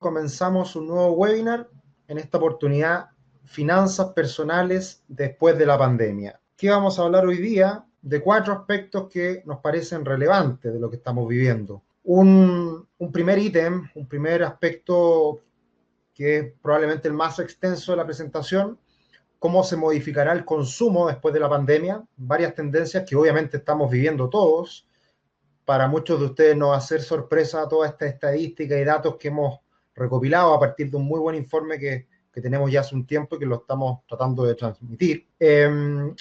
Comenzamos un nuevo webinar, en esta oportunidad, finanzas personales después de la pandemia. ¿Qué vamos a hablar hoy día? De 4 aspectos que nos parecen relevantes de lo que estamos viviendo. Un primer ítem, un primer aspecto que es probablemente el más extenso de la presentación, cómo se modificará el consumo después de la pandemia, varias tendencias que obviamente estamos viviendo todos. Para muchos de ustedes no va a ser sorpresa toda esta estadística y datos que hemos recopilado a partir de un muy buen informe que tenemos ya hace un tiempo y que lo estamos tratando de transmitir.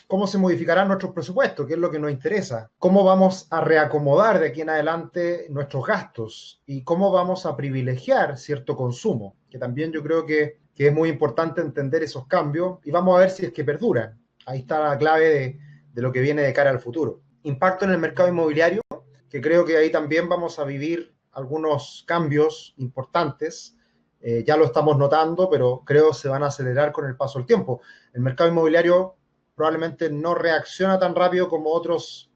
¿Cómo se modificarán nuestros presupuestos? ¿Qué es lo que nos interesa? ¿Cómo vamos a reacomodar de aquí en adelante nuestros gastos? ¿Y cómo vamos a privilegiar cierto consumo? Que también yo creo que es muy importante entender esos cambios y vamos a ver si es que perduran. Ahí está la clave de lo que viene de cara al futuro. Impacto en el mercado inmobiliario, que creo que ahí también vamos a vivir algunos cambios importantes. Ya lo estamos notando, pero creo se van a acelerar con el paso del tiempo. El mercado inmobiliario probablemente no reacciona tan rápido como otros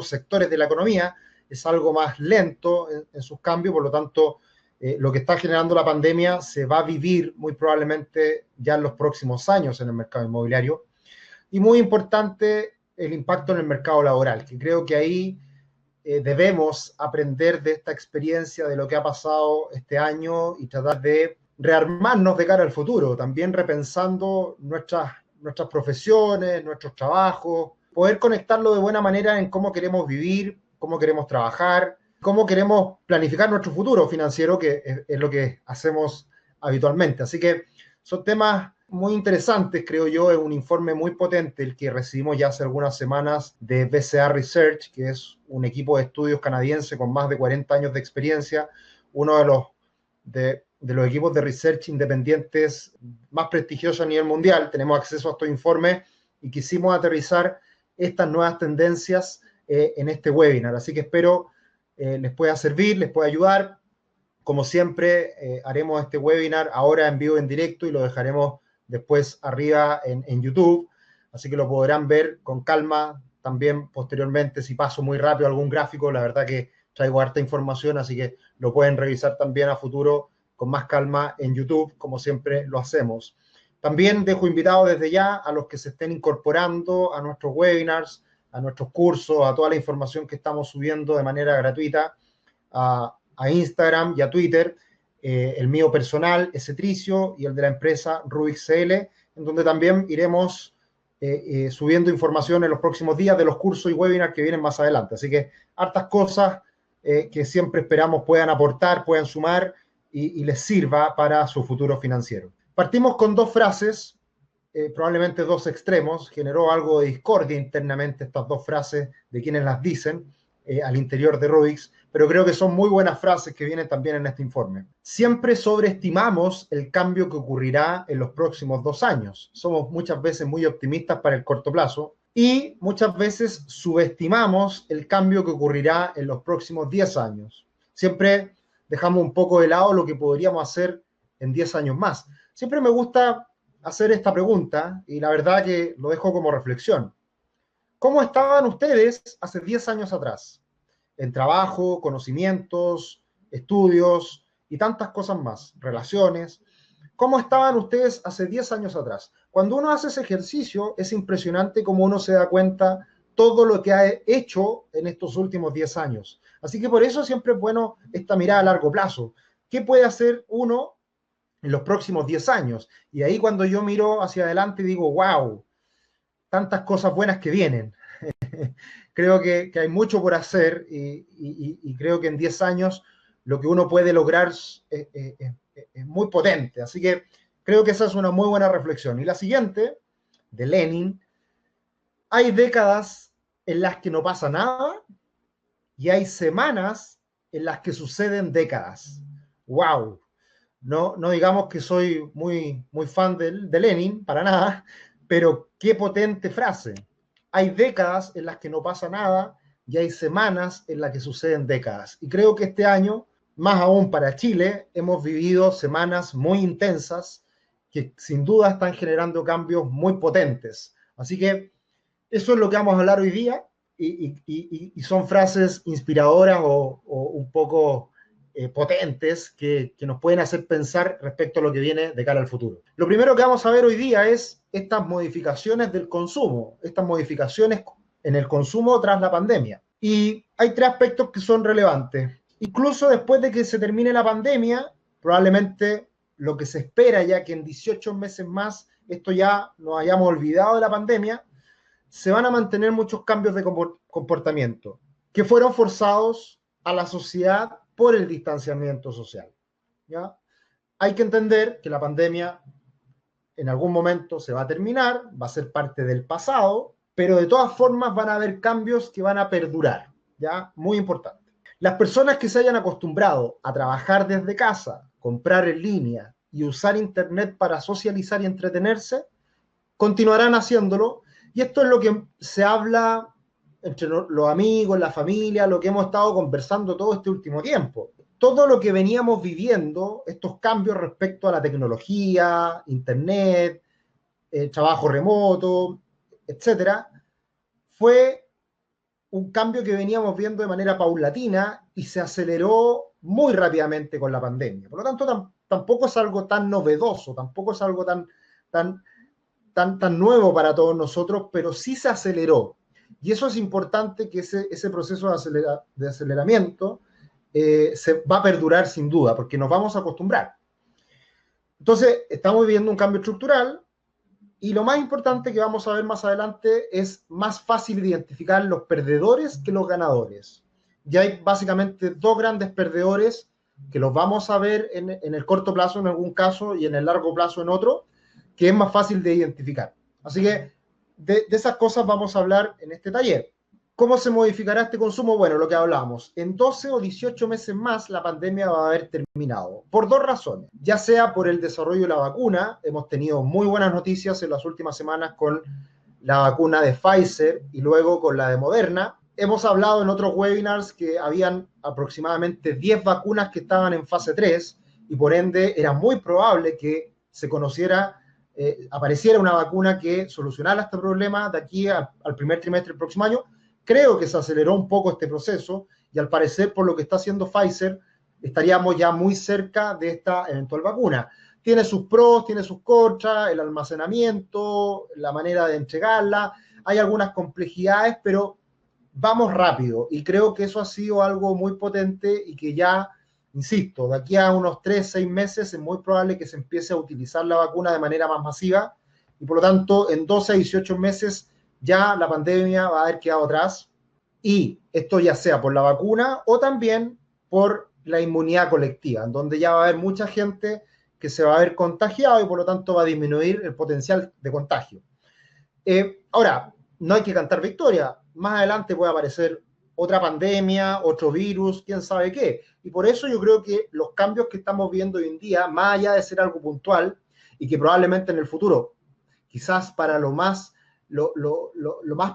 sectores de la economía, es algo más lento en sus cambios, por lo tanto, lo que está generando la pandemia se va a vivir muy probablemente ya en los próximos años en el mercado inmobiliario. Y muy importante, el impacto en el mercado laboral, que creo que ahí debemos aprender de esta experiencia, de lo que ha pasado este año y tratar de rearmarnos de cara al futuro, también repensando nuestras profesiones, nuestros trabajos, poder conectarlo de buena manera en cómo queremos vivir, cómo queremos trabajar, cómo queremos planificar nuestro futuro financiero, que es lo que hacemos habitualmente. Así que son temas muy interesantes, creo yo. Es un informe muy potente el que recibimos ya hace algunas semanas de BCA Research, que es un equipo de estudios canadiense con más de 40 años de experiencia, uno de los equipos de research independientes más prestigiosos a nivel mundial. Tenemos acceso a estos informes y quisimos aterrizar estas nuevas tendencias en este webinar. Así que espero les pueda servir, les pueda ayudar. Como siempre, haremos este webinar ahora en vivo, en directo, y lo dejaremos después arriba en YouTube, así que lo podrán ver con calma también posteriormente. Si paso muy rápido algún gráfico, la verdad que traigo harta información, así que lo pueden revisar también a futuro con más calma en YouTube, como siempre lo hacemos. También dejo invitados desde ya a los que se estén incorporando a nuestros webinars, a nuestros cursos, a toda la información que estamos subiendo de manera gratuita a Instagram y a Twitter, el mío personal, Tricio, y el de la empresa Rubix CL, en donde también iremos subiendo información en los próximos días de los cursos y webinars que vienen más adelante. Así que hartas cosas que siempre esperamos puedan aportar, puedan sumar y les sirva para su futuro financiero. Partimos con 2 frases, probablemente 2 extremos. Generó algo de discordia internamente estas 2 frases de quienes las dicen al interior de Rubix, pero creo que son muy buenas frases que vienen también en este informe. Siempre sobreestimamos el cambio que ocurrirá en los próximos 2 años. Somos muchas veces muy optimistas para el corto plazo y muchas veces subestimamos el cambio que ocurrirá en los próximos 10 años. Siempre dejamos un poco de lado lo que podríamos hacer en 10 años más. Siempre me gusta hacer esta pregunta y la verdad que lo dejo como reflexión. ¿Cómo estaban ustedes hace 10 años atrás? En trabajo, conocimientos, estudios y tantas cosas más, relaciones. ¿Cómo estaban ustedes hace 10 años atrás? Cuando uno hace ese ejercicio, es impresionante cómo uno se da cuenta todo lo que ha hecho en estos últimos 10 años. Así que por eso siempre es bueno esta mirada a largo plazo. ¿Qué puede hacer uno en los próximos 10 años? Y ahí cuando yo miro hacia adelante digo, wow, tantas cosas buenas que vienen. Creo que hay mucho por hacer y creo que en 10 años lo que uno puede lograr es muy potente. Así que creo que esa es una muy buena reflexión. Y la siguiente, de Lenin: hay décadas en las que no pasa nada y hay semanas en las que suceden décadas. ¡Wow! No digamos que soy muy fan de Lenin, para nada, pero qué potente frase. Hay décadas en las que no pasa nada y hay semanas en las que suceden décadas. Y creo que este año, más aún para Chile, hemos vivido semanas muy intensas que sin duda están generando cambios muy potentes. Así que eso es lo que vamos a hablar hoy día y son frases inspiradoras o un poco potentes que nos pueden hacer pensar respecto a lo que viene de cara al futuro. Lo primero que vamos a ver hoy día es estas modificaciones del consumo, estas modificaciones en el consumo tras la pandemia. Y hay tres aspectos que son relevantes. Incluso después de que se termine la pandemia, probablemente lo que se espera ya que en 18 meses más esto ya nos hayamos olvidado de la pandemia, se van a mantener muchos cambios de comportamiento que fueron forzados a la sociedad por el distanciamiento social. ¿Ya? Hay que entender que la pandemia en algún momento se va a terminar, va a ser parte del pasado, pero de todas formas van a haber cambios que van a perdurar. ¿Ya? Muy importante. Las personas que se hayan acostumbrado a trabajar desde casa, comprar en línea y usar internet para socializar y entretenerse, continuarán haciéndolo. Y esto es lo que se habla entre los amigos, la familia, lo que hemos estado conversando todo este último tiempo. Todo lo que veníamos viviendo, estos cambios respecto a la tecnología, internet, trabajo remoto, etcétera, fue un cambio que veníamos viendo de manera paulatina y se aceleró muy rápidamente con la pandemia. Por lo tanto, tampoco es algo tan novedoso, tampoco es algo tan nuevo para todos nosotros, pero sí se aceleró. Y eso es importante, que ese proceso de aceleramiento se va a perdurar sin duda, porque nos vamos a acostumbrar. Entonces, estamos viviendo un cambio estructural, y lo más importante que vamos a ver más adelante es más fácil identificar los perdedores que los ganadores. Y hay básicamente dos grandes perdedores que los vamos a ver en el corto plazo en algún caso y en el largo plazo en otro, que es más fácil de identificar. Así que de esas cosas vamos a hablar en este taller. ¿Cómo se modificará este consumo? Bueno, lo que hablamos. En 12 o 18 meses más la pandemia va a haber terminado. Por dos razones. Ya sea por el desarrollo de la vacuna. Hemos tenido muy buenas noticias en las últimas semanas con la vacuna de Pfizer y luego con la de Moderna. Hemos hablado en otros webinars que habían aproximadamente 10 vacunas que estaban en fase 3 y por ende era muy probable que se conociera, apareciera una vacuna que solucionara este problema de aquí al primer trimestre del próximo año. Creo que se aceleró un poco este proceso y al parecer, por lo que está haciendo Pfizer, estaríamos ya muy cerca de esta eventual vacuna. Tiene sus pros, tiene sus contras, el almacenamiento, la manera de entregarla, hay algunas complejidades, pero vamos rápido y creo que eso ha sido algo muy potente y que ya, insisto, de aquí a unos 3, 6 meses es muy probable que se empiece a utilizar la vacuna de manera más masiva y por lo tanto en 12 a 18 meses ya la pandemia va a haber quedado atrás, y esto ya sea por la vacuna o también por la inmunidad colectiva, en donde ya va a haber mucha gente que se va a haber contagiado y por lo tanto va a disminuir el potencial de contagio. Ahora, no hay que cantar victoria, más adelante puede aparecer otra pandemia, otro virus, quién sabe qué, y por eso yo creo que los cambios que estamos viendo hoy en día, más allá de ser algo puntual y que probablemente en el futuro, quizás para lo más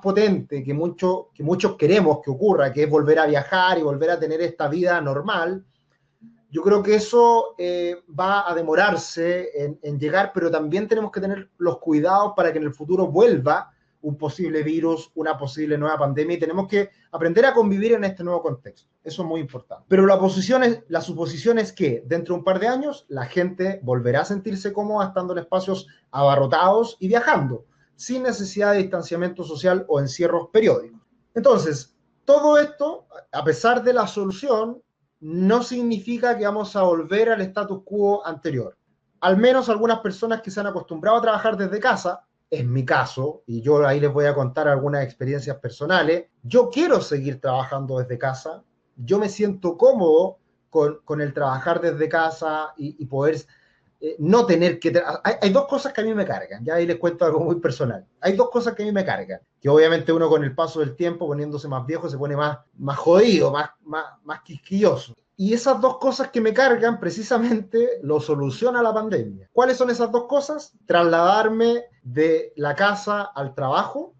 potente que muchos queremos que ocurra, que es volver a viajar y volver a tener esta vida normal, yo creo que eso va a demorarse en llegar, pero también tenemos que tener los cuidados para que en el futuro vuelva un posible virus, una posible nueva pandemia, y tenemos que aprender a convivir en este nuevo contexto. Eso es muy importante. Pero la suposición es que dentro de un par de años la gente volverá a sentirse cómoda estando en espacios abarrotados y viajando, sin necesidad de distanciamiento social o encierros periódicos. Entonces, todo esto, a pesar de la solución, no significa que vamos a volver al status quo anterior. Al menos algunas personas que se han acostumbrado a trabajar desde casa, en mi caso, y yo ahí les voy a contar algunas experiencias personales, yo quiero seguir trabajando desde casa, yo me siento cómodo con el trabajar desde casa y poder no tener que... Hay dos cosas que a mí me cargan, ya ahí les cuento algo muy personal. Hay dos cosas que a mí me cargan, que obviamente uno con el paso del tiempo, poniéndose más viejo, se pone más jodido, más quisquilloso. Y esas dos cosas que me cargan precisamente lo soluciona la pandemia. ¿Cuáles son esas dos cosas? Trasladarme de la casa al trabajo,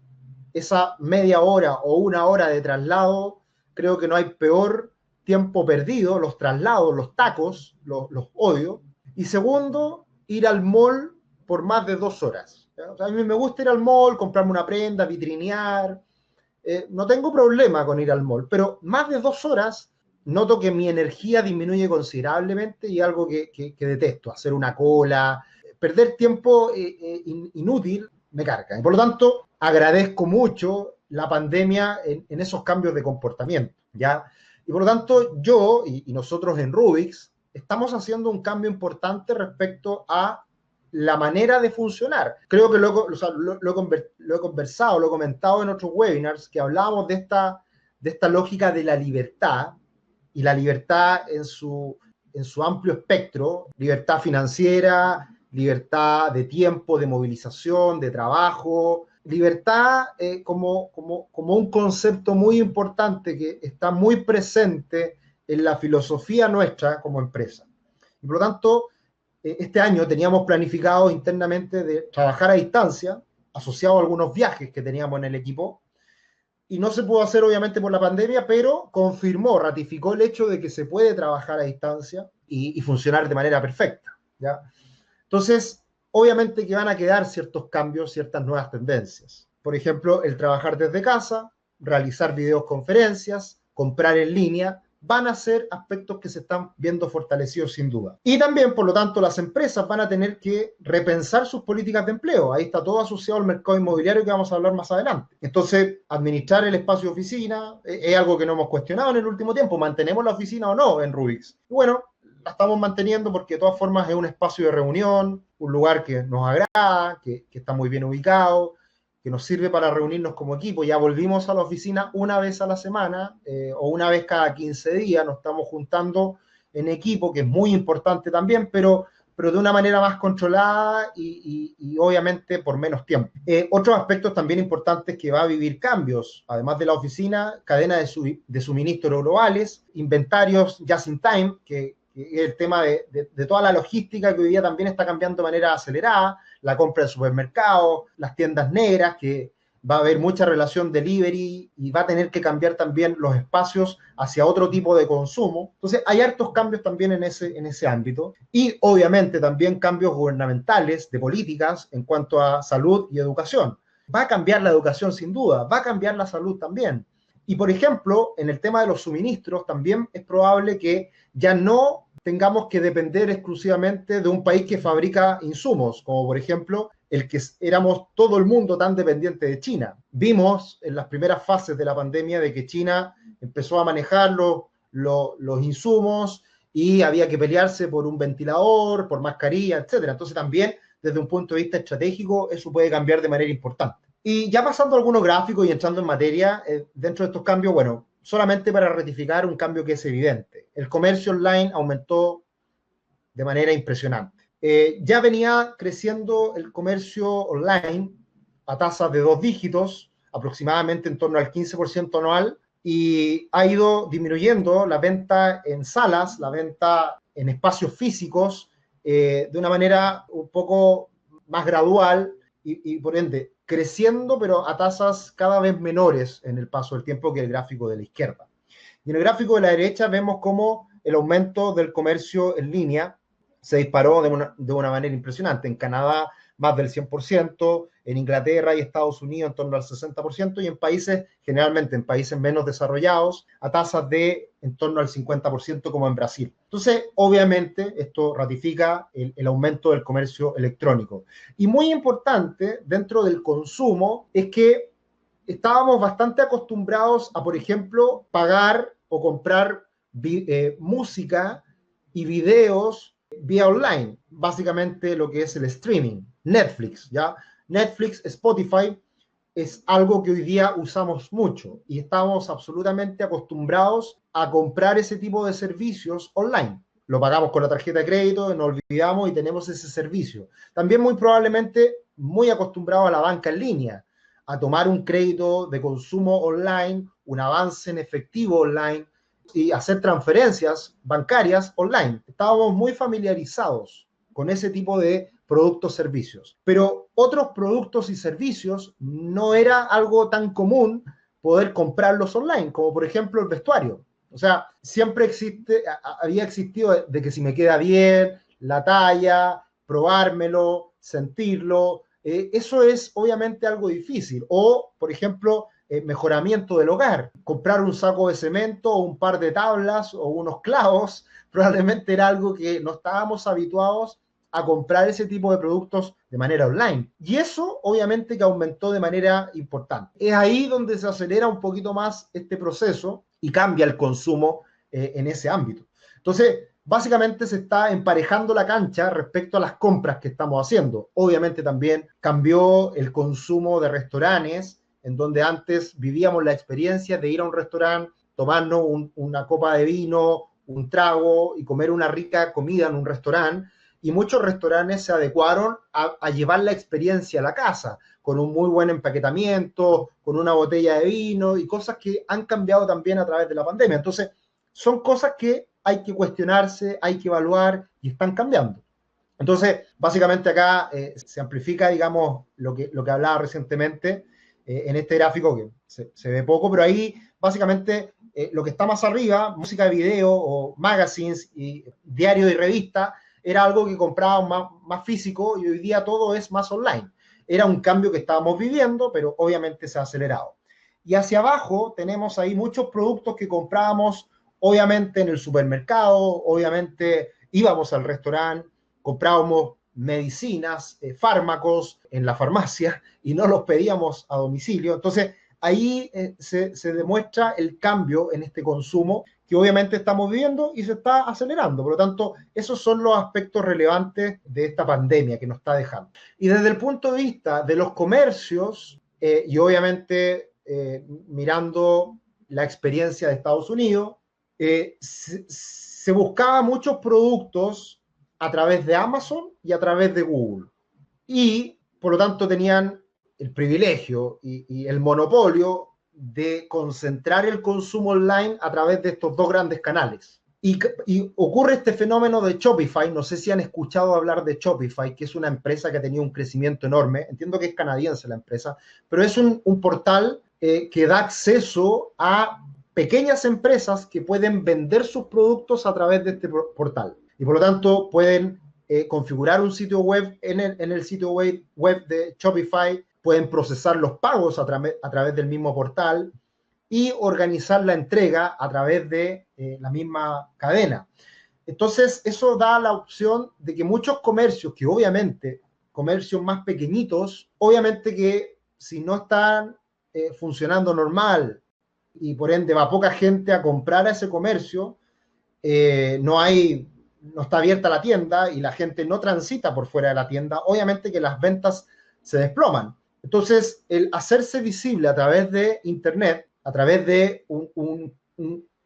esa media hora o una hora de traslado, creo que no hay peor tiempo perdido, los traslados, los tacos, los odio. Y segundo, ir al mall por más de 2 horas. O sea, a mí me gusta ir al mall, comprarme una prenda, vitrinear, no tengo problema con ir al mall, pero más de 2 horas noto que mi energía disminuye considerablemente y algo que detesto, hacer una cola, perder tiempo inútil me carga. Y por lo tanto, agradezco mucho la pandemia en esos cambios de comportamiento, ¿ya? Y por lo tanto, yo y nosotros en Rubix estamos haciendo un cambio importante respecto a la manera de funcionar. Creo que o sea, lo he conversado, lo he comentado en otros webinars, que hablábamos de esta lógica de la libertad, y la libertad en su amplio espectro: libertad financiera, libertad de tiempo, de movilización, de trabajo, libertad como un concepto muy importante que está muy presente en la filosofía nuestra como empresa. Y por lo tanto, este año teníamos planificado internamente de trabajar a distancia, asociado a algunos viajes que teníamos en el equipo, y no se pudo hacer obviamente por la pandemia, pero confirmó, ratificó el hecho de que se puede trabajar a distancia y funcionar de manera perfecta, ¿ya? Entonces, obviamente que van a quedar ciertos cambios, ciertas nuevas tendencias. Por ejemplo, el trabajar desde casa, realizar videoconferencias, comprar en línea, van a ser aspectos que se están viendo fortalecidos sin duda. Y también, por lo tanto, las empresas van a tener que repensar sus políticas de empleo. Ahí está todo asociado al mercado inmobiliario, que vamos a hablar más adelante. Entonces, administrar el espacio de oficina es algo que no hemos cuestionado en el último tiempo. ¿Mantenemos la oficina o no en Rubix? Y bueno, la estamos manteniendo porque de todas formas es un espacio de reunión, un lugar que nos agrada, que está muy bien ubicado, que nos sirve para reunirnos como equipo. Ya volvimos a la oficina una vez a la semana, o una vez cada 15 días, nos estamos juntando en equipo, que es muy importante también, pero de una manera más controlada y obviamente por menos tiempo. Otros aspectos también importantes que va a vivir cambios, además de la oficina: cadena de suministro globales, inventarios just in time, que es el tema de toda la logística que hoy día también está cambiando de manera acelerada, la compra de supermercados, las tiendas negras, que va a haber mucha relación delivery y va a tener que cambiar también los espacios hacia otro tipo de consumo. Entonces hay hartos cambios también en ese ámbito, y obviamente también cambios gubernamentales de políticas en cuanto a salud y educación. Va a cambiar la educación sin duda, va a cambiar la salud también. Y por ejemplo, en el tema de los suministros también es probable que ya no tengamos que depender exclusivamente de un país que fabrica insumos, como por ejemplo el que éramos todo el mundo tan dependiente de China. Vimos en las primeras fases de la pandemia de que China empezó a manejar los insumos y había que pelearse por un ventilador, por mascarilla, etcétera. Entonces también desde un punto de vista estratégico eso puede cambiar de manera importante. Y ya pasando a algunos gráficos y entrando en materia, dentro de estos cambios, bueno, solamente para ratificar un cambio que es evidente: el comercio online aumentó de manera impresionante. Ya venía creciendo el comercio online a tasas de 2 dígitos, aproximadamente en torno al 15% anual, y ha ido disminuyendo la venta en salas, la venta en espacios físicos, de una manera un poco más gradual y por ende creciendo, pero a tasas cada vez menores en el paso del tiempo que el gráfico de la izquierda. Y en el gráfico de la derecha vemos cómo el aumento del comercio en línea se disparó de una manera impresionante. En Canadá más del 100%, en Inglaterra y Estados Unidos en torno al 60%, y en países, generalmente en países menos desarrollados, a tasas de en torno al 50%, como en Brasil. Entonces, obviamente, esto ratifica el aumento del comercio electrónico. Y muy importante dentro del consumo es que estábamos bastante acostumbrados a, por ejemplo, pagar o comprar música y videos vía online, básicamente lo que es el streaming. Netflix, ¿ya? Netflix, Spotify es algo que hoy día usamos mucho y estamos absolutamente acostumbrados a comprar ese tipo de servicios online. Lo pagamos con la tarjeta de crédito, nos olvidamos y tenemos ese servicio. También muy probablemente muy acostumbrados a la banca en línea, a tomar un crédito de consumo online, un avance en efectivo online y hacer transferencias bancarias online. Estábamos muy familiarizados con ese tipo de productos, servicios. Pero otros productos y servicios no era algo tan común poder comprarlos online, como por ejemplo el vestuario. O sea, siempre había existido de que si me queda bien, la talla, probármelo, sentirlo. Eso es obviamente algo difícil. O, por ejemplo, mejoramiento del hogar. Comprar un saco de cemento o un par de tablas o unos clavos probablemente era algo que no estábamos habituados a comprar ese tipo de productos de manera online. Y eso obviamente que aumentó de manera importante. Es ahí donde se acelera un poquito más este proceso y cambia el consumo en ese ámbito. Entonces, básicamente se está emparejando la cancha respecto a las compras que estamos haciendo. Obviamente también cambió el consumo de restaurantes, en donde antes vivíamos la experiencia de ir a un restaurante, tomarnos una copa de vino, un trago y comer una rica comida en un restaurante. Y muchos restaurantes se adecuaron a llevar la experiencia a la casa, con un muy buen empaquetamiento, con una botella de vino y cosas que han cambiado también a través de la pandemia. Entonces, son cosas que hay que cuestionarse, hay que evaluar y están cambiando. Entonces, básicamente acá se amplifica, digamos, lo que hablaba recientemente en este gráfico, que se ve poco, pero ahí básicamente lo que está más arriba, música de video o magazines y diario y revista, era algo que comprábamos más físico y hoy día todo es más online. Era un cambio que estábamos viviendo, pero obviamente se ha acelerado. Y hacia abajo tenemos ahí muchos productos que comprábamos, obviamente en el supermercado, obviamente íbamos al restaurante, comprábamos medicinas, fármacos en la farmacia y no los pedíamos a domicilio. Entonces, ahí se demuestra el cambio en este consumo que obviamente estamos viviendo y se está acelerando. Por lo tanto, esos son los aspectos relevantes de esta pandemia que nos está dejando. Y desde el punto de vista de los comercios, y obviamente mirando la experiencia de Estados Unidos, se buscaba muchos productos a través de Amazon y a través de Google. Y por lo tanto tenían el privilegio y el monopolio de concentrar el consumo online a través de estos dos grandes canales. Y ocurre este fenómeno de Shopify, no sé si han escuchado hablar de Shopify, que es una empresa que ha tenido un crecimiento enorme, entiendo que es canadiense la empresa, pero es un portal que da acceso a pequeñas empresas que pueden vender sus productos a través de este portal. Y por lo tanto pueden configurar un sitio web en el sitio web de Shopify, pueden procesar los pagos a través del mismo portal y organizar la entrega a través de la misma cadena. Entonces, eso da la opción de que muchos comercios, que obviamente, comercios más pequeñitos, obviamente que si no están funcionando normal y por ende va poca gente a comprar a ese comercio, no está abierta la tienda y la gente no transita por fuera de la tienda, obviamente que las ventas se desploman. Entonces, el hacerse visible a través de Internet, a través de un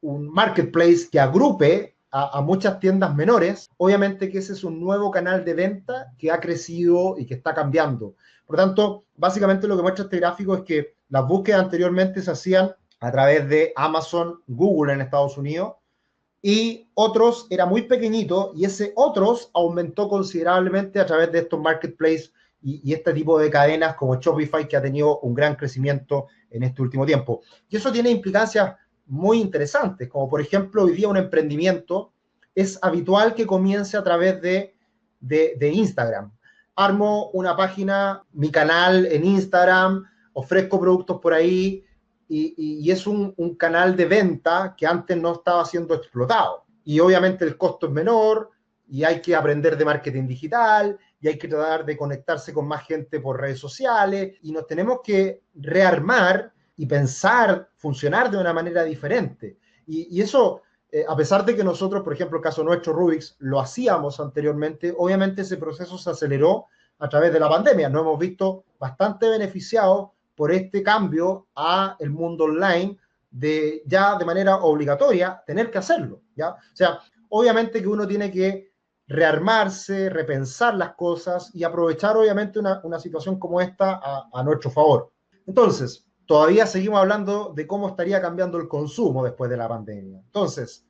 marketplace que agrupe a muchas tiendas menores, obviamente que ese es un nuevo canal de venta que ha crecido y que está cambiando. Por lo tanto, básicamente lo que muestra este gráfico es que las búsquedas anteriormente se hacían a través de Amazon, Google en Estados Unidos, y otros era muy pequeñito y ese otros aumentó considerablemente a través de estos marketplaces y este tipo de cadenas como Shopify, que ha tenido un gran crecimiento en este último tiempo. Y eso tiene implicancias muy interesantes, como por ejemplo hoy día un emprendimiento es habitual que comience a través de Instagram. Armo una página, mi canal en Instagram, ofrezco productos por ahí, y es un canal de venta que antes no estaba siendo explotado. Y obviamente el costo es menor y hay que aprender de marketing digital y hay que tratar de conectarse con más gente por redes sociales y nos tenemos que rearmar y pensar, funcionar de una manera diferente. Y eso, a pesar de que nosotros, por ejemplo, el caso nuestro, Rubix, lo hacíamos anteriormente, obviamente ese proceso se aceleró a través de la pandemia. Nos hemos visto bastante beneficiados por este cambio a el mundo online ya de manera obligatoria tener que hacerlo, ¿ya? O sea, obviamente que uno tiene que rearmarse, repensar las cosas y aprovechar obviamente una situación como esta a nuestro favor. Entonces, todavía seguimos hablando de cómo estaría cambiando el consumo después de la pandemia. Entonces,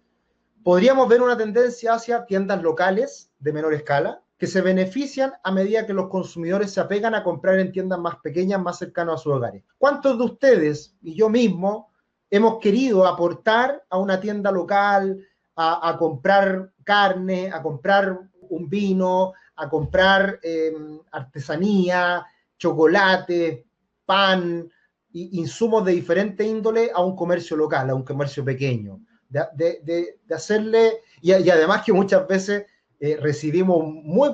podríamos ver una tendencia hacia tiendas locales de menor escala, que se benefician a medida que los consumidores se apegan a comprar en tiendas más pequeñas, más cercanas a sus hogares. ¿Cuántos de ustedes y yo mismo hemos querido aportar a una tienda local, a comprar carne, a comprar un vino, a comprar artesanía, chocolate, pan, insumos de diferente índole a un comercio local, a un comercio pequeño. De hacerle, y además que muchas veces recibimos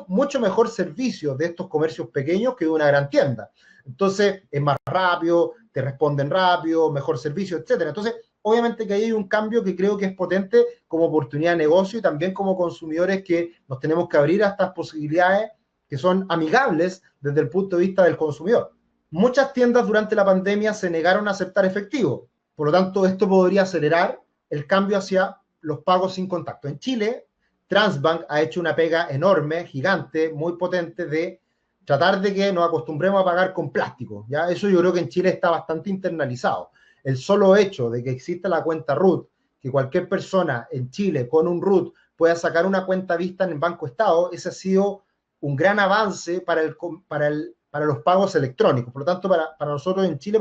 mucho mejor servicio de estos comercios pequeños que de una gran tienda. Entonces es más rápido, te responden rápido, mejor servicio, etcétera. Entonces, obviamente que ahí hay un cambio que creo que es potente como oportunidad de negocio y también como consumidores que nos tenemos que abrir a estas posibilidades que son amigables desde el punto de vista del consumidor. Muchas tiendas durante la pandemia se negaron a aceptar efectivo, por lo tanto esto podría acelerar el cambio hacia los pagos sin contacto. En Chile, Transbank ha hecho una pega enorme, gigante, muy potente de tratar de que nos acostumbremos a pagar con plástico. ¿Ya? Eso yo creo que en Chile está bastante internalizado. El solo hecho de que exista la cuenta RUT, que cualquier persona en Chile con un RUT pueda sacar una cuenta vista en el Banco Estado, ese ha sido un gran avance para los pagos electrónicos. Por lo tanto, para nosotros en Chile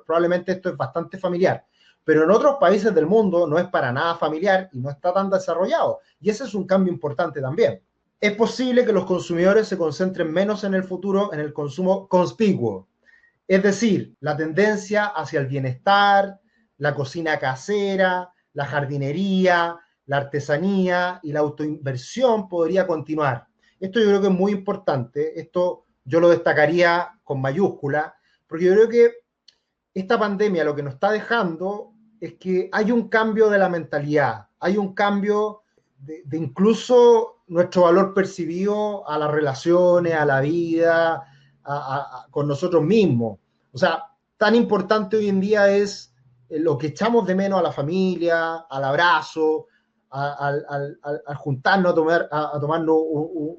probablemente esto es bastante familiar. Pero en otros países del mundo no es para nada familiar y no está tan desarrollado. Y ese es un cambio importante también. Es posible que los consumidores se concentren menos en el futuro en el consumo conspicuo. Es decir, la tendencia hacia el bienestar, la cocina casera, la jardinería, la artesanía y la autoinversión podría continuar. Esto yo creo que es muy importante. Esto yo lo destacaría con mayúscula, porque yo creo que esta pandemia lo que nos está dejando es que hay un cambio de la mentalidad, hay un cambio de incluso nuestro valor percibido a las relaciones, a la vida, con nosotros mismos. O sea, tan importante hoy en día es lo que echamos de menos a la familia, al abrazo, al juntarnos a tomarnos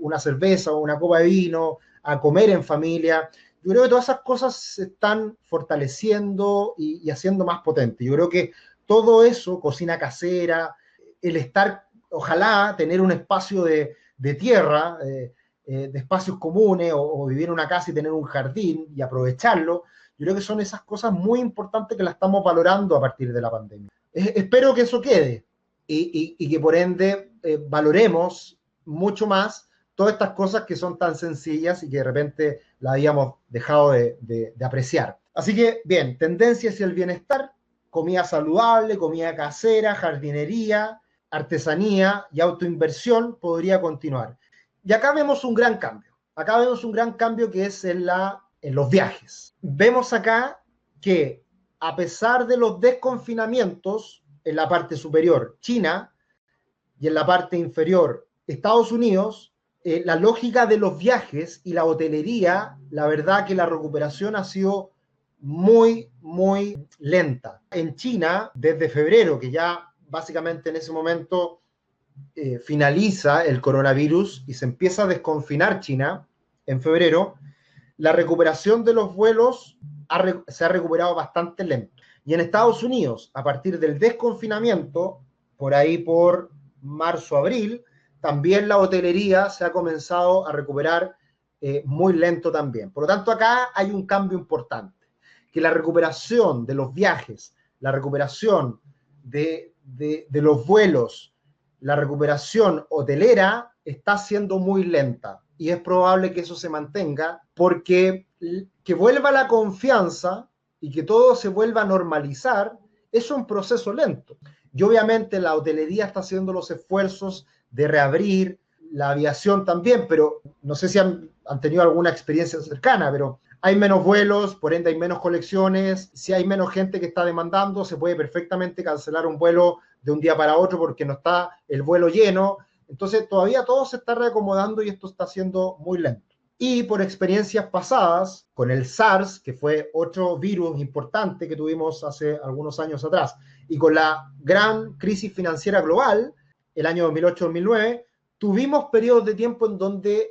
una cerveza o una copa de vino, a comer en familia. Yo creo que todas esas cosas se están fortaleciendo y haciendo más potentes. Yo creo que todo eso, cocina casera, el estar, ojalá tener un espacio de tierra, de espacios comunes, o vivir en una casa y tener un jardín y aprovecharlo, yo creo que son esas cosas muy importantes que las estamos valorando a partir de la pandemia. Espero que eso quede y que por ende valoremos mucho más todas estas cosas que son tan sencillas y que de repente la habíamos dejado de apreciar. Así que, bien, tendencia hacia el bienestar, comida saludable, comida casera, jardinería, artesanía y autoinversión podría continuar. Y acá vemos un gran cambio. Acá vemos un gran cambio que es en los viajes. Vemos acá que a pesar de los desconfinamientos en la parte superior, China, y en la parte inferior, Estados Unidos, la lógica de los viajes y la hotelería, la verdad que la recuperación ha sido muy, muy lenta. En China, desde febrero, que ya básicamente en ese momento finaliza el coronavirus y se empieza a desconfinar China en febrero, la recuperación de los vuelos se ha recuperado bastante lento. Y en Estados Unidos, a partir del desconfinamiento, por ahí por marzo, abril, también la hotelería se ha comenzado a recuperar muy lento también. Por lo tanto, acá hay un cambio importante, que la recuperación de los viajes, la recuperación de los vuelos, la recuperación hotelera está siendo muy lenta y es probable que eso se mantenga porque que vuelva la confianza y que todo se vuelva a normalizar es un proceso lento. Y obviamente la hotelería está haciendo los esfuerzos de reabrir, la aviación también, pero no sé si han tenido alguna experiencia cercana, pero hay menos vuelos, por ende hay menos colecciones, si hay menos gente que está demandando, se puede perfectamente cancelar un vuelo de un día para otro porque no está el vuelo lleno. Entonces todavía todo se está reacomodando y esto está siendo muy lento. Y por experiencias pasadas, con el SARS, que fue otro virus importante que tuvimos hace algunos años atrás, y con la gran crisis financiera global, el año 2008-2009, tuvimos periodos de tiempo en donde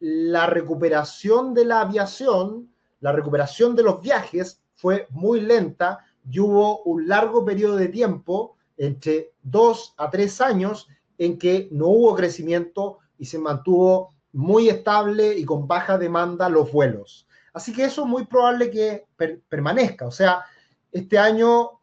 la recuperación de la aviación, la recuperación de los viajes fue muy lenta y hubo un largo periodo de tiempo, entre 2 a 3 años, en que no hubo crecimiento y se mantuvo muy estable y con baja demanda los vuelos. Así que eso es muy probable que permanezca. O sea, este año,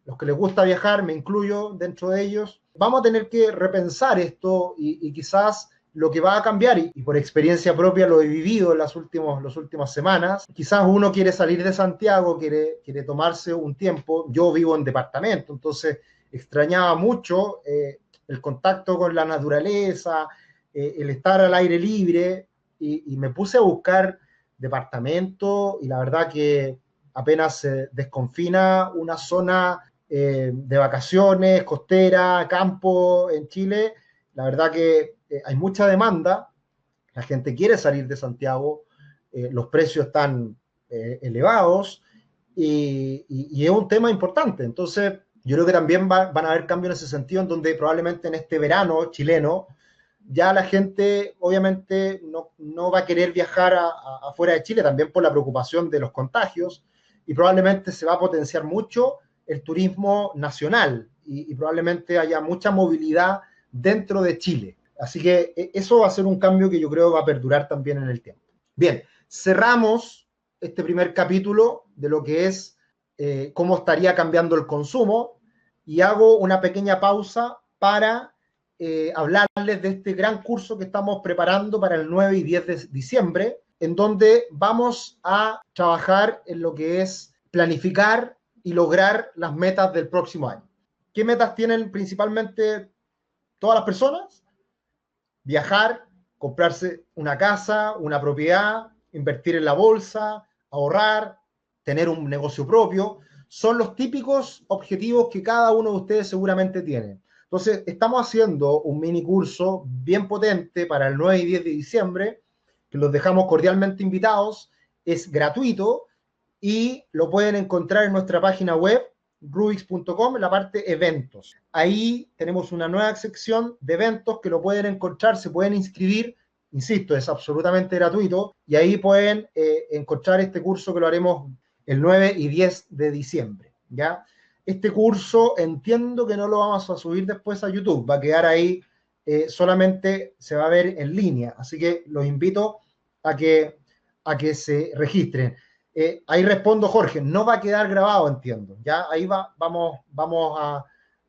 los que les gusta viajar, me incluyo dentro de ellos, vamos a tener que repensar esto y quizás lo que va a cambiar, y por experiencia propia lo he vivido en las últimas semanas, quizás uno quiere salir de Santiago, quiere tomarse un tiempo. Yo vivo en departamento, entonces extrañaba mucho el contacto con la naturaleza, el estar al aire libre, y me puse a buscar departamento, y la verdad que apenas se desconfina una zona de vacaciones, costera, campo en Chile, la verdad que hay mucha demanda, la gente quiere salir de Santiago, los precios están elevados, y es un tema importante. Entonces, yo creo que también van a haber cambios en ese sentido, en donde probablemente en este verano chileno ya la gente obviamente no va a querer viajar afuera de Chile, también por la preocupación de los contagios, y probablemente se va a potenciar mucho el turismo nacional, y probablemente haya mucha movilidad dentro de Chile. Así que eso va a ser un cambio que yo creo va a perdurar también en el tiempo. Bien, cerramos este primer capítulo de lo que es cómo estaría cambiando el consumo, y hago una pequeña pausa para hablarles de este gran curso que estamos preparando para el 9 y 10 de diciembre, en donde vamos a trabajar en lo que es planificar y lograr las metas del próximo año. ¿Qué metas tienen principalmente todas las personas? Viajar, comprarse una casa, una propiedad, invertir en la bolsa, ahorrar, tener un negocio propio. Son los típicos objetivos que cada uno de ustedes seguramente tiene. Entonces, estamos haciendo un mini curso bien potente para el 9 y 10 de diciembre, que los dejamos cordialmente invitados. Es gratuito y lo pueden encontrar en nuestra página web, rubix.com, en la parte eventos. Ahí tenemos una nueva sección de eventos que lo pueden encontrar, se pueden inscribir, insisto, es absolutamente gratuito, y ahí pueden encontrar este curso que lo haremos el 9 y 10 de diciembre, ¿ya? Este curso entiendo que no lo vamos a subir después a YouTube, va a quedar ahí, solamente se va a ver en línea, así que los invito a que se registren. Ahí respondo, Jorge, no va a quedar grabado, entiendo. Ya ahí vamos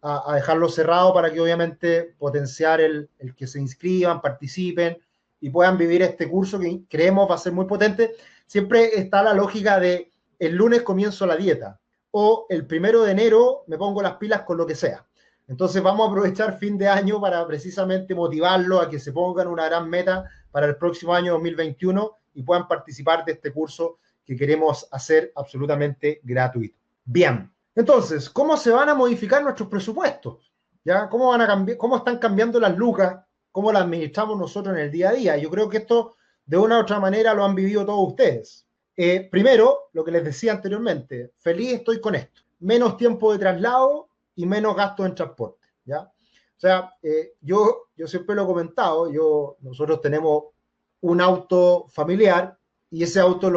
a dejarlo cerrado para que obviamente potenciar el que se inscriban, participen y puedan vivir este curso que creemos va a ser muy potente. Siempre está la lógica de el lunes comienzo la dieta o el 1 de enero me pongo las pilas con lo que sea. Entonces vamos a aprovechar fin de año para precisamente motivarlo a que se pongan una gran meta para el próximo año 2021 y puedan participar de este curso que queremos hacer absolutamente gratuito. Bien, entonces, ¿cómo se van a modificar nuestros presupuestos? ¿Ya? ¿Cómo van a cambiar, cómo están cambiando las lucas? ¿Cómo las administramos nosotros en el día a día? Yo creo que esto, de una u otra manera, lo han vivido todos ustedes. Primero, lo que les decía anteriormente, feliz estoy con esto. Menos tiempo de traslado y menos gasto en transporte, ¿ya? O sea, yo siempre lo he comentado, nosotros tenemos un auto familiar, y ese auto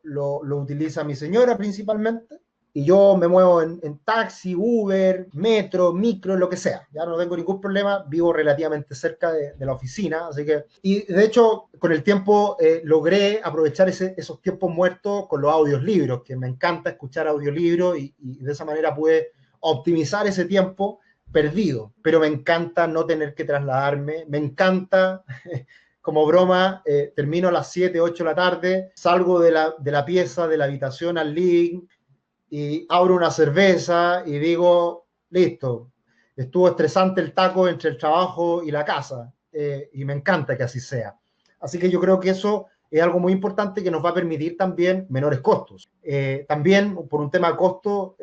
lo utiliza mi señora principalmente, y yo me muevo en taxi, Uber, metro, micro, lo que sea. Ya no tengo ningún problema, vivo relativamente cerca de la oficina, así que, y de hecho, con el tiempo logré aprovechar esos tiempos muertos con los audiolibros, que me encanta escuchar audiolibros, y de esa manera pude optimizar ese tiempo perdido, pero me encanta no tener que trasladarme, me encanta como broma, termino a las 7, 8 de la tarde, salgo de la pieza, de la habitación al living, y abro una cerveza y digo, listo, estuvo estresante el taco entre el trabajo y la casa, y me encanta que así sea. Así que yo creo que eso es algo muy importante que nos va a permitir también menores costos. También, por un tema de costo,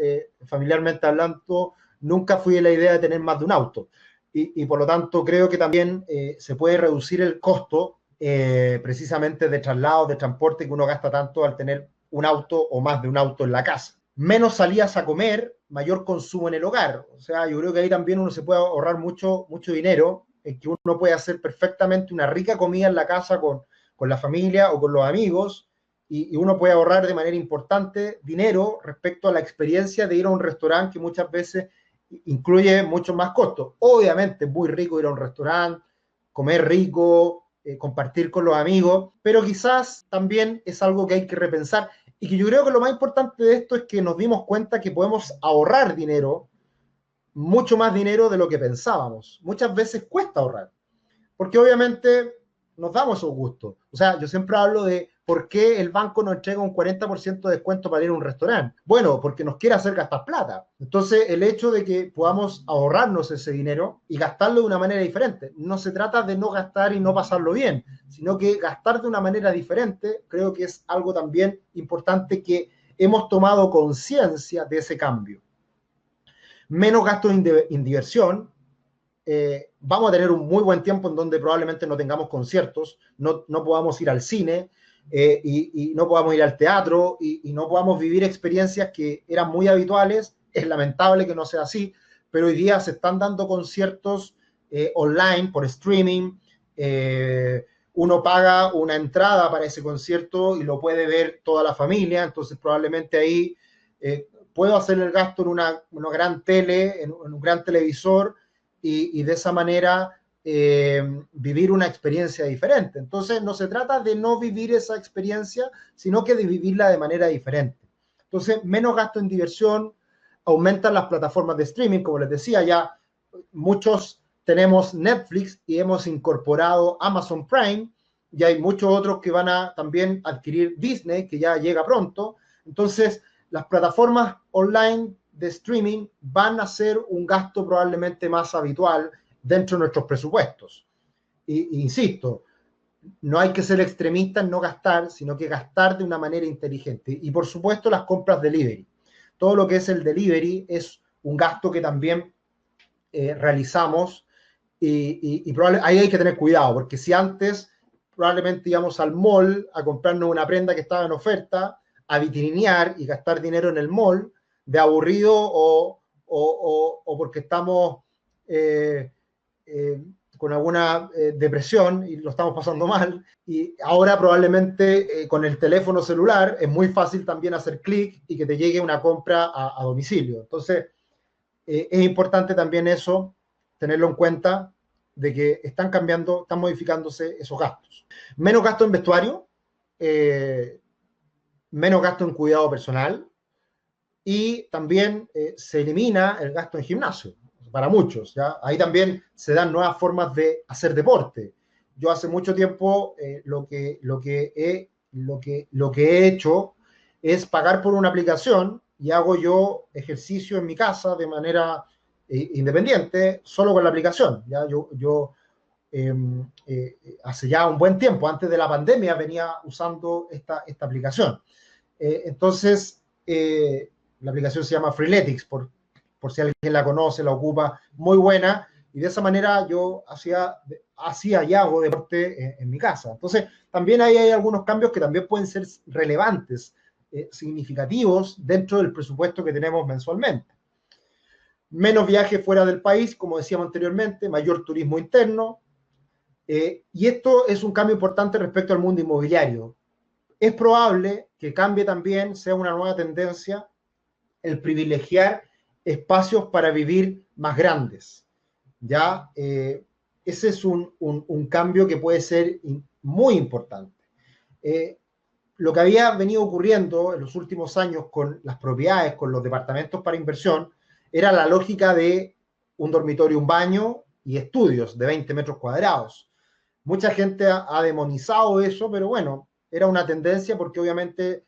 familiarmente hablando, nunca fui de la idea de tener más de un auto. Y por lo tanto creo que también se puede reducir el costo precisamente de traslado, de transporte que uno gasta tanto al tener un auto o más de un auto en la casa. Menos salidas a comer, mayor consumo en el hogar. O sea, yo creo que ahí también uno se puede ahorrar mucho dinero, en que uno puede hacer perfectamente una rica comida en la casa con la familia o con los amigos, y uno puede ahorrar de manera importante dinero respecto a la experiencia de ir a un restaurante que muchas veces incluye mucho más costos. Obviamente es muy rico ir a un restaurante, comer rico, compartir con los amigos, pero quizás también es algo que hay que repensar, y que yo creo que lo más importante de esto es que nos dimos cuenta que podemos ahorrar dinero, mucho más dinero de lo que pensábamos. Muchas veces cuesta ahorrar. porque obviamente nos damos esos gustos. O sea, yo siempre hablo de por qué el banco nos entrega un 40% de descuento para ir a un restaurante. Bueno, porque nos quiere hacer gastar plata. Entonces, el hecho de que podamos ahorrarnos ese dinero y gastarlo de una manera diferente. No se trata de no gastar y no pasarlo bien, sino que gastar de una manera diferente, creo que es algo también importante que hemos tomado conciencia de ese cambio. Menos gastos en diversión, vamos a tener un muy buen tiempo en donde probablemente no tengamos conciertos, no podamos ir al cine, y no podamos ir al teatro y no podamos vivir experiencias que eran muy habituales. Es lamentable que no sea así, pero hoy día se están dando conciertos online, por streaming. Uno paga una entrada para ese concierto y lo puede ver toda la familia, entonces probablemente ahí puedo hacer el gasto en una gran tele, en un gran televisor, y de esa manera vivir una experiencia diferente. Entonces, no se trata de no vivir esa experiencia, sino que de vivirla de manera diferente. Entonces, menos gasto en diversión, aumentan las plataformas de streaming, como les decía, ya muchos tenemos Netflix y hemos incorporado Amazon Prime, y hay muchos otros que van a también adquirir Disney, que ya llega pronto. Entonces, las plataformas online de streaming van a ser un gasto probablemente más habitual dentro de nuestros presupuestos. Y insisto, no hay que ser extremista en no gastar, sino que gastar de una manera inteligente. Y por supuesto las compras delivery. Todo lo que es el delivery es un gasto que también realizamos, y ahí hay que tener cuidado, porque si antes probablemente íbamos al mall a comprarnos una prenda que estaba en oferta, a vitrinear y gastar dinero en el mall, de aburrido o porque estamos con alguna depresión y lo estamos pasando mal. Y ahora probablemente con el teléfono celular es muy fácil también hacer clic y que te llegue una compra a domicilio. Entonces, es importante también eso, tenerlo en cuenta, de que están cambiando, están modificándose esos gastos. Menos gasto en vestuario, menos gasto en cuidado personal, y también se elimina el gasto en gimnasio para muchos. ¿Ya? Ahí también se dan nuevas formas de hacer deporte. Yo hace mucho tiempo lo que he hecho es pagar por una aplicación y hago yo ejercicio en mi casa de manera independiente, solo con la aplicación. ¿Ya? Yo hace ya un buen tiempo, antes de la pandemia, venía usando esta aplicación. Entonces, la aplicación se llama Freeletics, por si alguien la conoce, la ocupa, muy buena, y de esa manera yo hacía y hago deporte en mi casa. Entonces, también ahí hay algunos cambios que también pueden ser relevantes, significativos dentro del presupuesto que tenemos mensualmente. Menos viajes fuera del país, como decíamos anteriormente, mayor turismo interno, y esto es un cambio importante respecto al mundo inmobiliario. Es probable que cambie también, sea una nueva tendencia, el privilegiar espacios para vivir más grandes. ¿Ya? Ese es un cambio que puede ser muy importante. Lo que había venido ocurriendo en los últimos años con las propiedades, con los departamentos para inversión, era la lógica de un dormitorio, un baño y estudios de 20 metros cuadrados. Mucha gente ha demonizado eso, pero bueno, era una tendencia porque obviamente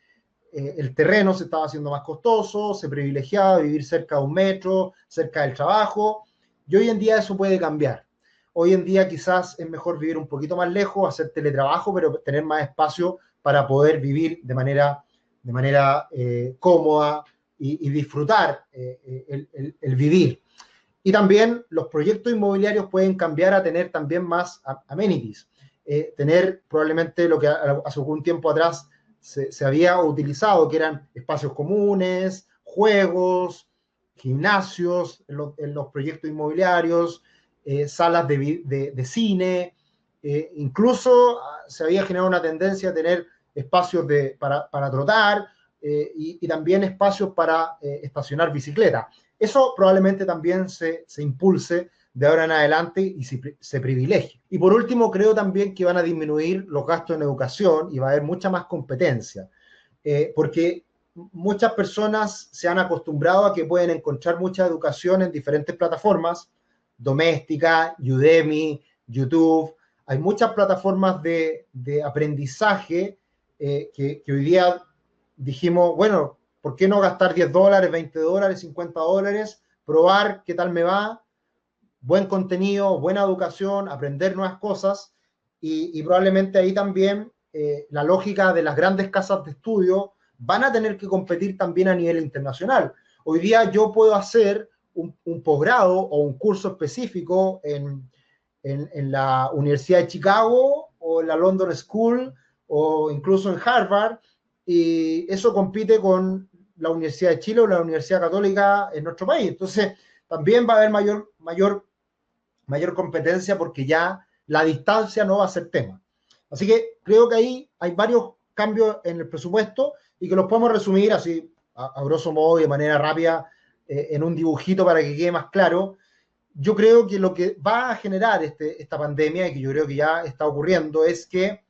el terreno se estaba haciendo más costoso, se privilegiaba vivir cerca de un metro, cerca del trabajo, y hoy en día eso puede cambiar. Hoy en día quizás es mejor vivir un poquito más lejos, hacer teletrabajo, pero tener más espacio para poder vivir de manera cómoda y disfrutar el vivir. Y también los proyectos inmobiliarios pueden cambiar a tener también más amenities. Tener probablemente lo que hace algún tiempo atrás se había utilizado, que eran espacios comunes, juegos, gimnasios en los proyectos inmobiliarios, salas de cine, incluso se había generado una tendencia a tener espacios para trotar, y también espacios para estacionar bicicleta. Eso probablemente también se impulse de ahora en adelante y se privilegie. Y por último, creo también que van a disminuir los gastos en educación y va a haber mucha más competencia, porque muchas personas se han acostumbrado a que pueden encontrar mucha educación en diferentes plataformas, Doméstica, Udemy, YouTube, hay muchas plataformas de aprendizaje que hoy día dijimos, bueno, ¿por qué no gastar $10, $20, $50? Probar qué tal me va, buen contenido, buena educación, aprender nuevas cosas y probablemente ahí también la lógica de las grandes casas de estudio van a tener que competir también a nivel internacional. Hoy día yo puedo hacer un posgrado o un curso específico en la Universidad de Chicago o en la London School o incluso en Harvard, y eso compite con la Universidad de Chile o la Universidad Católica en nuestro país. Entonces, también va a haber mayor competencia porque ya la distancia no va a ser tema. Así que creo que ahí hay varios cambios en el presupuesto y que los podemos resumir así, a grosso modo y de manera rápida, en un dibujito para que quede más claro. Yo creo que lo que va a generar esta pandemia, y que yo creo que ya está ocurriendo, es que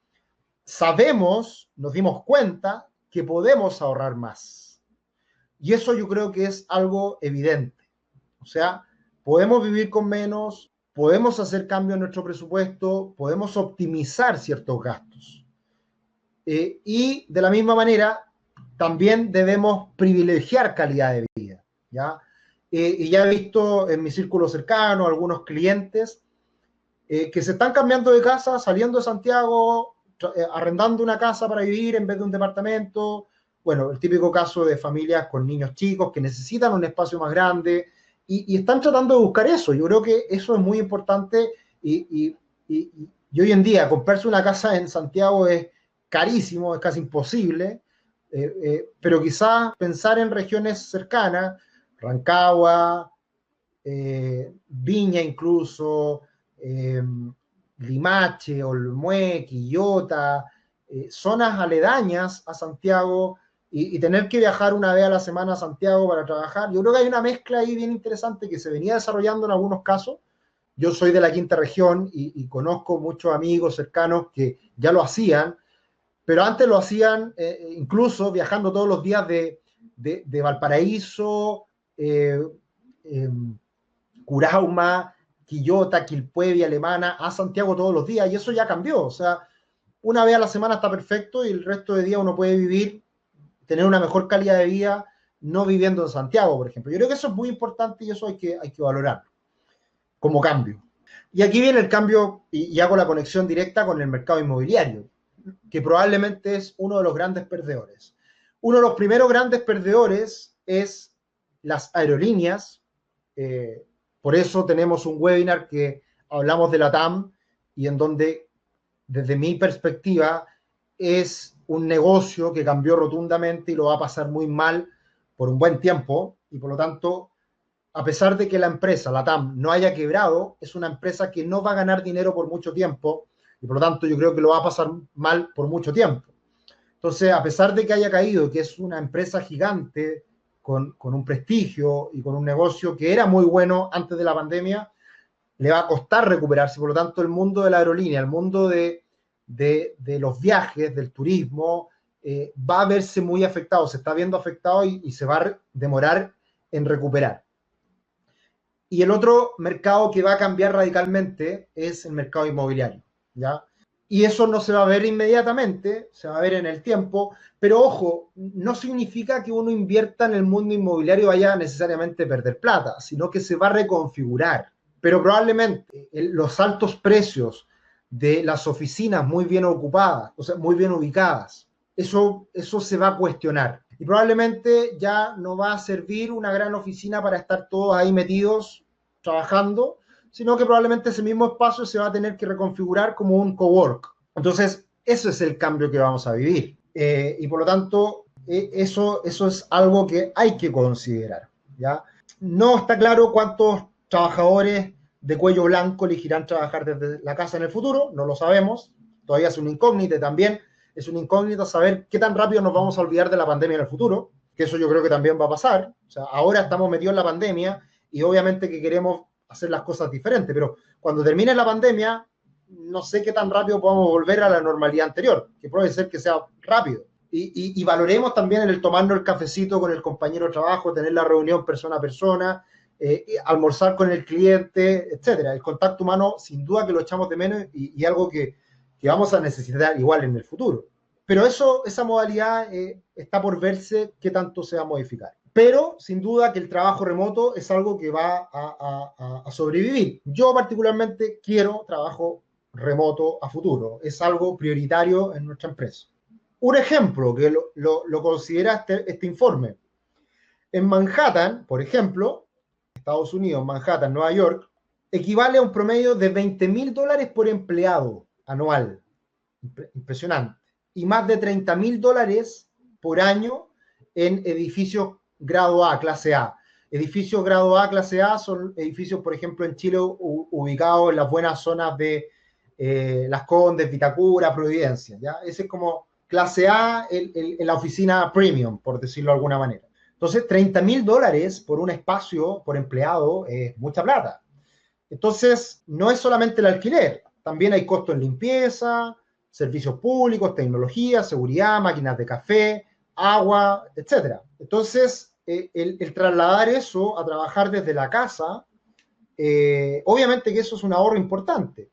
nos dimos cuenta que podemos ahorrar más. Y eso yo creo que es algo evidente. O sea, podemos vivir con menos, podemos hacer cambios en nuestro presupuesto, podemos optimizar ciertos gastos. Y de la misma manera, también debemos privilegiar calidad de vida, ¿ya? Y ya he visto en mi círculo cercano algunos clientes que se están cambiando de casa, saliendo de Santiago, arrendando una casa para vivir en vez de un departamento. Bueno, el típico caso de familias con niños chicos que necesitan un espacio más grande y están tratando de buscar eso. Yo creo que eso es muy importante y hoy en día comprarse una casa en Santiago es carísimo, es casi imposible, pero quizás pensar en regiones cercanas, Rancagua, Viña incluso, Limache, Olmué, Quillota, zonas aledañas a Santiago y tener que viajar una vez a la semana a Santiago para trabajar. Yo creo que hay una mezcla ahí bien interesante que se venía desarrollando en algunos casos. Yo soy de la quinta región y conozco muchos amigos cercanos que ya lo hacían, pero antes lo hacían incluso viajando todos los días de Valparaíso, Curauma, Quillota, Quilpué, Alemana, a Santiago todos los días, y eso ya cambió. O sea, una vez a la semana está perfecto y el resto de días uno puede vivir, tener una mejor calidad de vida, no viviendo en Santiago, por ejemplo. Yo creo que eso es muy importante y eso hay que valorar como cambio. Y aquí viene el cambio y hago la conexión directa con el mercado inmobiliario, que probablemente es uno de los grandes perdedores. Uno de los primeros grandes perdedores es las aerolíneas. Por eso tenemos un webinar que hablamos de la TAM y en donde, desde mi perspectiva, es un negocio que cambió rotundamente y lo va a pasar muy mal por un buen tiempo y por lo tanto, a pesar de que la empresa, la TAM, no haya quebrado, es una empresa que no va a ganar dinero por mucho tiempo y por lo tanto yo creo que lo va a pasar mal por mucho tiempo. Entonces, a pesar de que haya caído, que es una empresa gigante con un prestigio y con un negocio que era muy bueno antes de la pandemia, le va a costar recuperarse. Por lo tanto, el mundo de la aerolínea, el mundo de los viajes, del turismo, va a verse muy afectado, se está viendo afectado y se va a demorar en recuperar. Y el otro mercado que va a cambiar radicalmente es el mercado inmobiliario, ¿ya? Y eso no se va a ver inmediatamente, se va a ver en el tiempo, pero ojo, no significa que uno invierta en el mundo inmobiliario y vaya necesariamente a perder plata, sino que se va a reconfigurar. Pero probablemente los altos precios de las oficinas muy bien ocupadas, o sea, muy bien ubicadas, eso se va a cuestionar. Y probablemente ya no va a servir una gran oficina para estar todos ahí metidos trabajando, sino que probablemente ese mismo espacio se va a tener que reconfigurar como un cowork. Entonces, eso es el cambio que vamos a vivir. Y por lo tanto, eso es algo que hay que considerar, ¿ya? No está claro cuántos trabajadores de cuello blanco elegirán trabajar desde la casa en el futuro, no lo sabemos, todavía es una incógnita también, es una incógnita saber qué tan rápido nos vamos a olvidar de la pandemia en el futuro, que eso yo creo que también va a pasar. O sea, ahora estamos metidos en la pandemia y obviamente que queremos hacer las cosas diferentes, pero cuando termine la pandemia, no sé qué tan rápido podamos volver a la normalidad anterior, que puede ser que sea rápido. Y valoremos también el tomarnos el cafecito con el compañero de trabajo, tener la reunión persona a persona, almorzar con el cliente, etcétera. El contacto humano, sin duda que lo echamos de menos y algo que vamos a necesitar igual en el futuro. Pero esa modalidad está por verse qué tanto se va a modificar. Pero sin duda que el trabajo remoto es algo que va a sobrevivir. Yo particularmente quiero trabajo remoto a futuro. Es algo prioritario en nuestra empresa. Un ejemplo que lo considera este informe. En Manhattan, por ejemplo, Estados Unidos, Manhattan, Nueva York, equivale a un promedio de $20.000 por empleado anual. Impresionante. Y más de $30.000 por año en edificios grado A, clase A. Edificios grado A, clase A son edificios, por ejemplo, en Chile ubicados en las buenas zonas de Las Condes, Vitacura, Providencia. ¿Ya? Ese es como clase A en la oficina premium, por decirlo de alguna manera. Entonces, $30.000 por un espacio, por empleado, es mucha plata. Entonces, no es solamente el alquiler, también hay costos en limpieza, servicios públicos, tecnología, seguridad, máquinas de café, agua, etc. Entonces, el trasladar eso a trabajar desde la casa, obviamente que eso es un ahorro importante.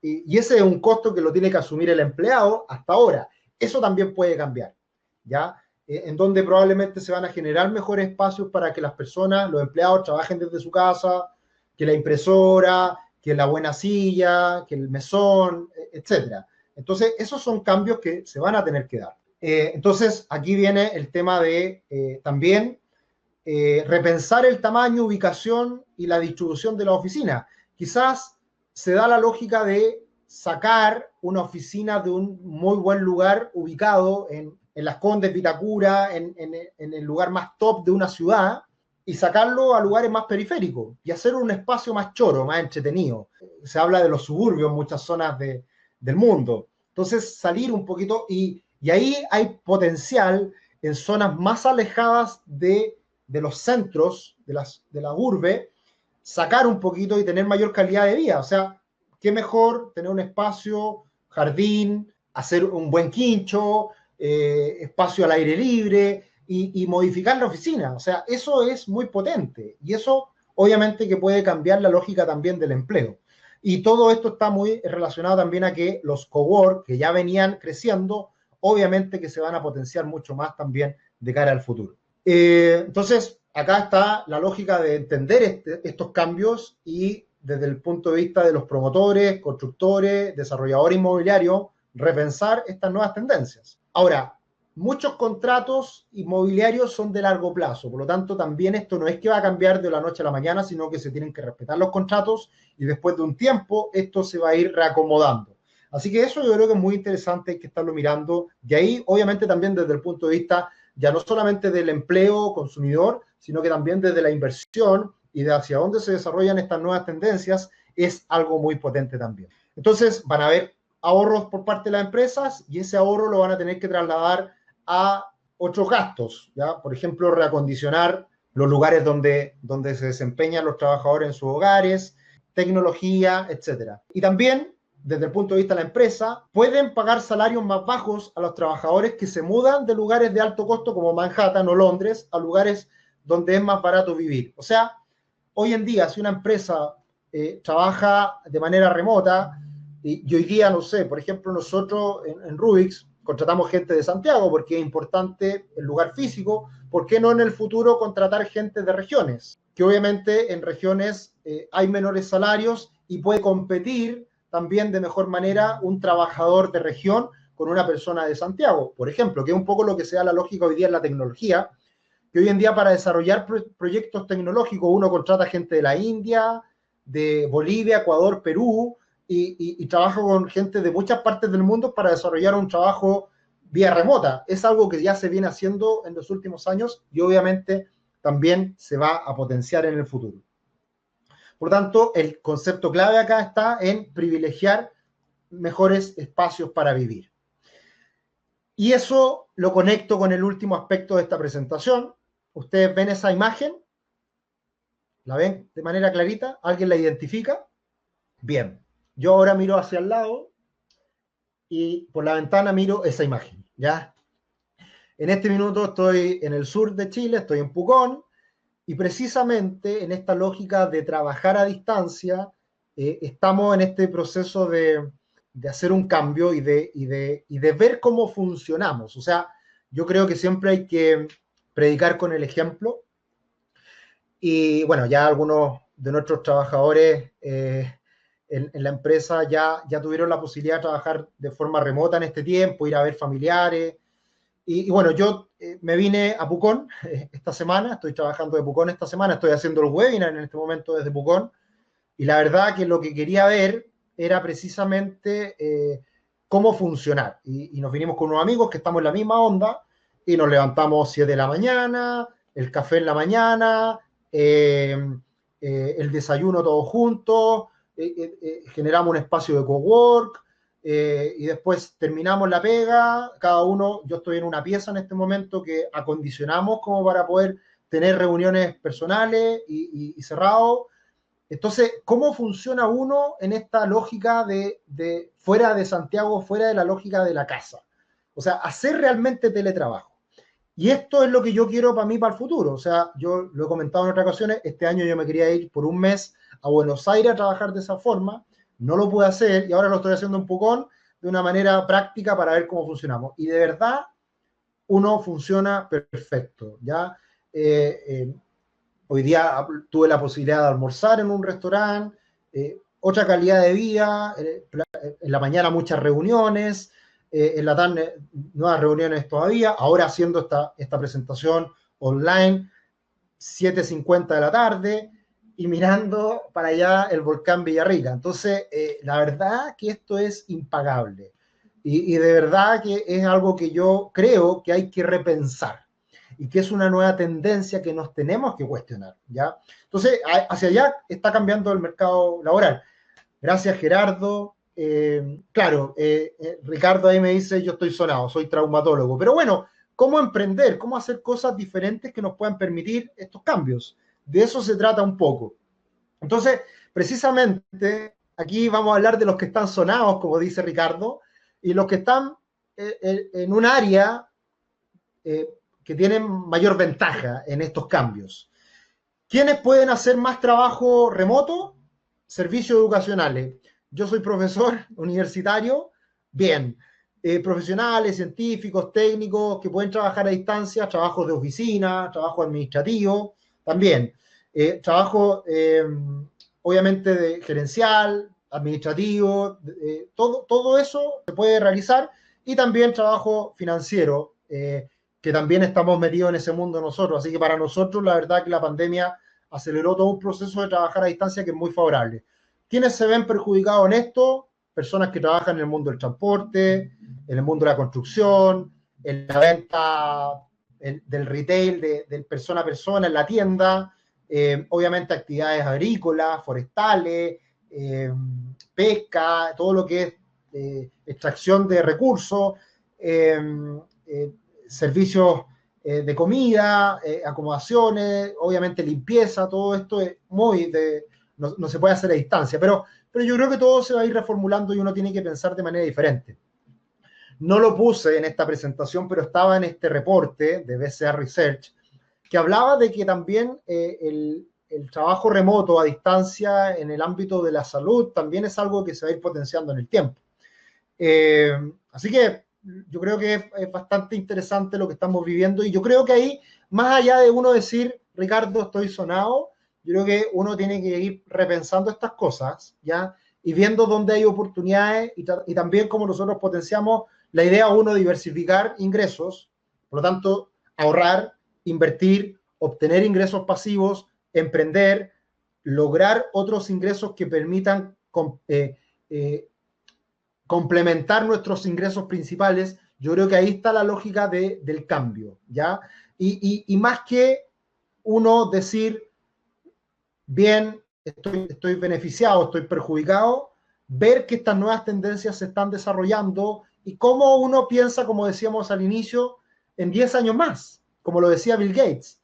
Y ese es un costo que lo tiene que asumir el empleado hasta ahora. Eso también puede cambiar, ¿ya? En donde probablemente se van a generar mejores espacios para que las personas, los empleados, trabajen desde su casa, que la impresora, que la buena silla, que el mesón, etcétera. Entonces, esos son cambios que se van a tener que dar. Entonces, aquí viene el tema de también repensar el tamaño, ubicación y la distribución de la oficina. Quizás se da la lógica de sacar una oficina de un muy buen lugar ubicado en Las Condes, Vitacura, en el lugar más top de una ciudad, y sacarlo a lugares más periféricos y hacer un espacio más choro, más entretenido. Se habla de los suburbios en muchas zonas del mundo. Entonces, salir un poquito y ahí hay potencial en zonas más alejadas de los centros, de la urbe, sacar un poquito y tener mayor calidad de vida. O sea, qué mejor tener un espacio, jardín, hacer un buen quincho, espacio al aire libre y modificar la oficina. O sea, eso es muy potente y eso obviamente que puede cambiar la lógica también del empleo. Y todo esto está muy relacionado también a que los cowork que ya venían creciendo, obviamente que se van a potenciar mucho más también de cara al futuro. Entonces, acá está la lógica de entender estos cambios y desde el punto de vista de los promotores, constructores, desarrolladores inmobiliarios, repensar estas nuevas tendencias. Ahora, muchos contratos inmobiliarios son de largo plazo, por lo tanto, también esto no es que va a cambiar de la noche a la mañana, sino que se tienen que respetar los contratos y después de un tiempo esto se va a ir reacomodando. Así que eso yo creo que es muy interesante, hay que estarlo mirando. Y ahí, obviamente, también desde el punto de vista ya no solamente del empleo consumidor, sino que también desde la inversión y de hacia dónde se desarrollan estas nuevas tendencias, es algo muy potente también. Entonces, van a haber ahorros por parte de las empresas y ese ahorro lo van a tener que trasladar a otros gastos, ¿ya? Por ejemplo, reacondicionar los lugares donde se desempeñan los trabajadores en sus hogares, tecnología, etcétera. Y también desde el punto de vista de la empresa, pueden pagar salarios más bajos a los trabajadores que se mudan de lugares de alto costo como Manhattan o Londres a lugares donde es más barato vivir. O sea, hoy en día, si una empresa trabaja de manera remota, y hoy día, no sé, por ejemplo, nosotros en Rubix contratamos gente de Santiago porque es importante el lugar físico, ¿por qué no en el futuro contratar gente de regiones? Que obviamente en regiones hay menores salarios y puede competir también de mejor manera un trabajador de región con una persona de Santiago, por ejemplo, que es un poco lo que se da la lógica hoy día en la tecnología, que hoy en día para desarrollar proyectos tecnológicos uno contrata gente de la India, de Bolivia, Ecuador, Perú, y trabaja con gente de muchas partes del mundo para desarrollar un trabajo vía remota. Es algo que ya se viene haciendo en los últimos años y obviamente también se va a potenciar en el futuro. Por tanto, el concepto clave acá está en privilegiar mejores espacios para vivir. Y eso lo conecto con el último aspecto de esta presentación. ¿Ustedes ven esa imagen? ¿La ven de manera clarita? ¿Alguien la identifica? Bien. Yo ahora miro hacia el lado y por la ventana miro esa imagen, ¿ya? En este minuto estoy en el sur de Chile, estoy en Pucón, Y precisamente en esta lógica de trabajar a distancia, estamos en este proceso de hacer un cambio y de ver cómo funcionamos. O sea, yo creo que siempre hay que predicar con el ejemplo. Y bueno, ya algunos de nuestros trabajadores en la empresa ya tuvieron la posibilidad de trabajar de forma remota en este tiempo, ir a ver familiares. Y bueno, yo me vine a Pucón esta semana, estoy trabajando de Pucón esta semana, estoy haciendo el webinar en este momento desde Pucón, y la verdad que lo que quería ver era precisamente cómo funcionar. Y nos vinimos con unos amigos que estamos en la misma onda, y nos levantamos 7 de la mañana, el café en la mañana, eh, el desayuno todos juntos, generamos un espacio de cowork, y después terminamos la pega, cada uno, yo estoy en una pieza en este momento que acondicionamos como para poder tener reuniones personales y cerrados. Entonces, ¿cómo funciona uno en esta lógica de fuera de Santiago, fuera de la lógica de la casa? O sea, hacer realmente teletrabajo. Y esto es lo que yo quiero para mí, para el futuro. O sea, yo lo he comentado en otras ocasiones, este año yo me quería ir por un mes a Buenos Aires a trabajar de esa forma, no lo pude hacer y ahora lo estoy haciendo un Pucón de una manera práctica para ver cómo funcionamos. Y de verdad, uno funciona perfecto, ¿ya? Hoy día tuve la posibilidad de almorzar en un restaurante, otra calidad de vida, en la mañana muchas reuniones, en la tarde nuevas reuniones todavía, ahora haciendo esta presentación online, 7:50 de la tarde, y mirando para allá el volcán Villarrica. Entonces, la verdad que esto es impagable. Y de verdad que es algo que yo creo que hay que repensar y que es una nueva tendencia que nos tenemos que cuestionar, ¿ya? Entonces, hacia allá está cambiando el mercado laboral. Gracias, Gerardo. Claro, Ricardo ahí me dice, yo estoy sonado, soy traumatólogo, pero bueno, ¿cómo emprender? ¿Cómo hacer cosas diferentes que nos puedan permitir estos cambios? De eso se trata un poco. Entonces, precisamente, aquí vamos a hablar de los que están sonados, como dice Ricardo, y los que están en un área eh, que tienen mayor ventaja en estos cambios. ¿Quiénes pueden hacer más trabajo remoto? Servicios educacionales. Yo soy profesor universitario, bien. Profesionales, científicos, técnicos que pueden trabajar a distancia, trabajos de oficina, trabajo administrativo, también. Trabajo, obviamente, de gerencial, administrativo, todo eso se puede realizar y también trabajo financiero, que también estamos metidos en ese mundo nosotros. Así que para nosotros, la verdad que la pandemia aceleró todo un proceso de trabajar a distancia que es muy favorable. ¿Quiénes se ven perjudicados en esto? Personas que trabajan en el mundo del transporte, en el mundo de la construcción, en la venta del retail, de persona a persona, en la tienda, obviamente actividades agrícolas, forestales, pesca, todo lo que es extracción de recursos, eh, eh, servicios de comida, acomodaciones, obviamente limpieza, todo esto es muy no se puede hacer a distancia, pero yo creo que todo se va a ir reformulando y uno tiene que pensar de manera diferente. No lo puse en esta presentación, pero estaba en este reporte de BCA Research, que hablaba de que también el trabajo remoto a distancia en el ámbito de la salud también es algo que se va a ir potenciando en el tiempo. Así que yo creo que es bastante interesante lo que estamos viviendo y yo creo que ahí, más allá de uno decir, Ricardo, estoy sonado, yo creo que uno tiene que ir repensando estas cosas, ¿ya? Y viendo dónde hay oportunidades y también cómo nosotros potenciamos la idea, uno, diversificar ingresos, por lo tanto, ahorrar, invertir, obtener ingresos pasivos, emprender, lograr otros ingresos que permitan complementar nuestros ingresos principales. Yo creo que ahí está la lógica del cambio, ¿ya? Y más que uno decir, bien, estoy beneficiado, estoy perjudicado, ver que estas nuevas tendencias se están desarrollando y cómo uno piensa, como decíamos al inicio, en 10 años más, como lo decía Bill Gates.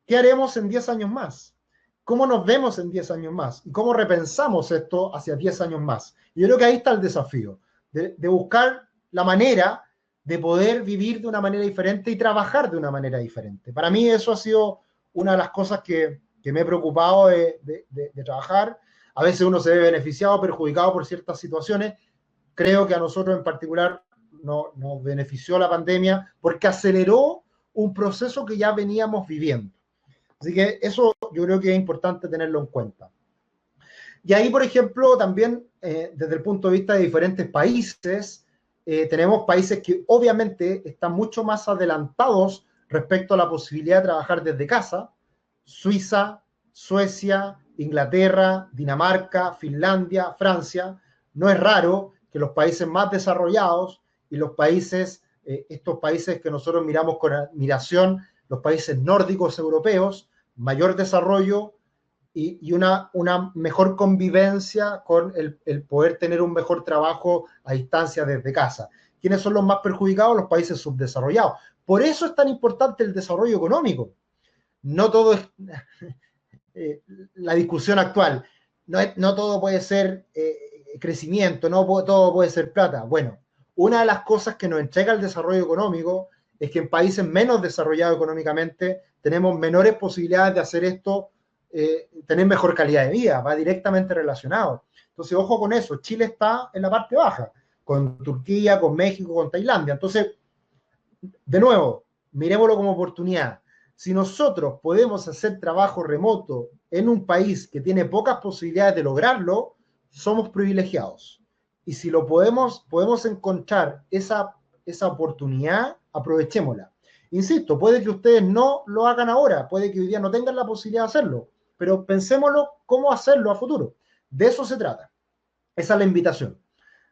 ¿Qué haremos en 10 años más? ¿Cómo nos vemos en 10 años más? ¿Y cómo repensamos esto hacia 10 años más? Y yo creo que ahí está el desafío, de buscar la manera de poder vivir de una manera diferente y trabajar de una manera diferente. Para mí eso ha sido una de las cosas que me he preocupado de trabajar. A veces uno se ve beneficiado, perjudicado por ciertas situaciones. Creo que a nosotros en particular nos benefició la pandemia porque aceleró un proceso que ya veníamos viviendo. Así que eso yo creo que es importante tenerlo en cuenta. Y ahí, por ejemplo, también desde el punto de vista de diferentes países, tenemos países que obviamente están mucho más adelantados respecto a la posibilidad de trabajar desde casa. Suiza, Suecia, Inglaterra, Dinamarca, Finlandia, Francia. No es raro que los países más desarrollados y los países, estos países que nosotros miramos con admiración, los países nórdicos europeos, mayor desarrollo y una mejor convivencia con el poder tener un mejor trabajo a distancia desde casa. ¿Quiénes son los más perjudicados? Los países subdesarrollados. Por eso es tan importante el desarrollo económico. No todo es la discusión actual. No todo puede ser crecimiento, no todo puede ser plata. Bueno, una de las cosas que nos entrega el desarrollo económico es que en países menos desarrollados económicamente tenemos menores posibilidades de hacer esto, tener mejor calidad de vida, va directamente relacionado. Entonces, ojo con eso, Chile está en la parte baja, con Turquía, con México, con Tailandia. Entonces, de nuevo, miremoslo como oportunidad. Si nosotros podemos hacer trabajo remoto en un país que tiene pocas posibilidades de lograrlo, somos privilegiados. Y si lo podemos encontrar esa oportunidad, aprovechémosla. Insisto, puede que ustedes no lo hagan ahora, puede que hoy día no tengan la posibilidad de hacerlo, pero pensémoslo cómo hacerlo a futuro. De eso se trata. Esa es la invitación.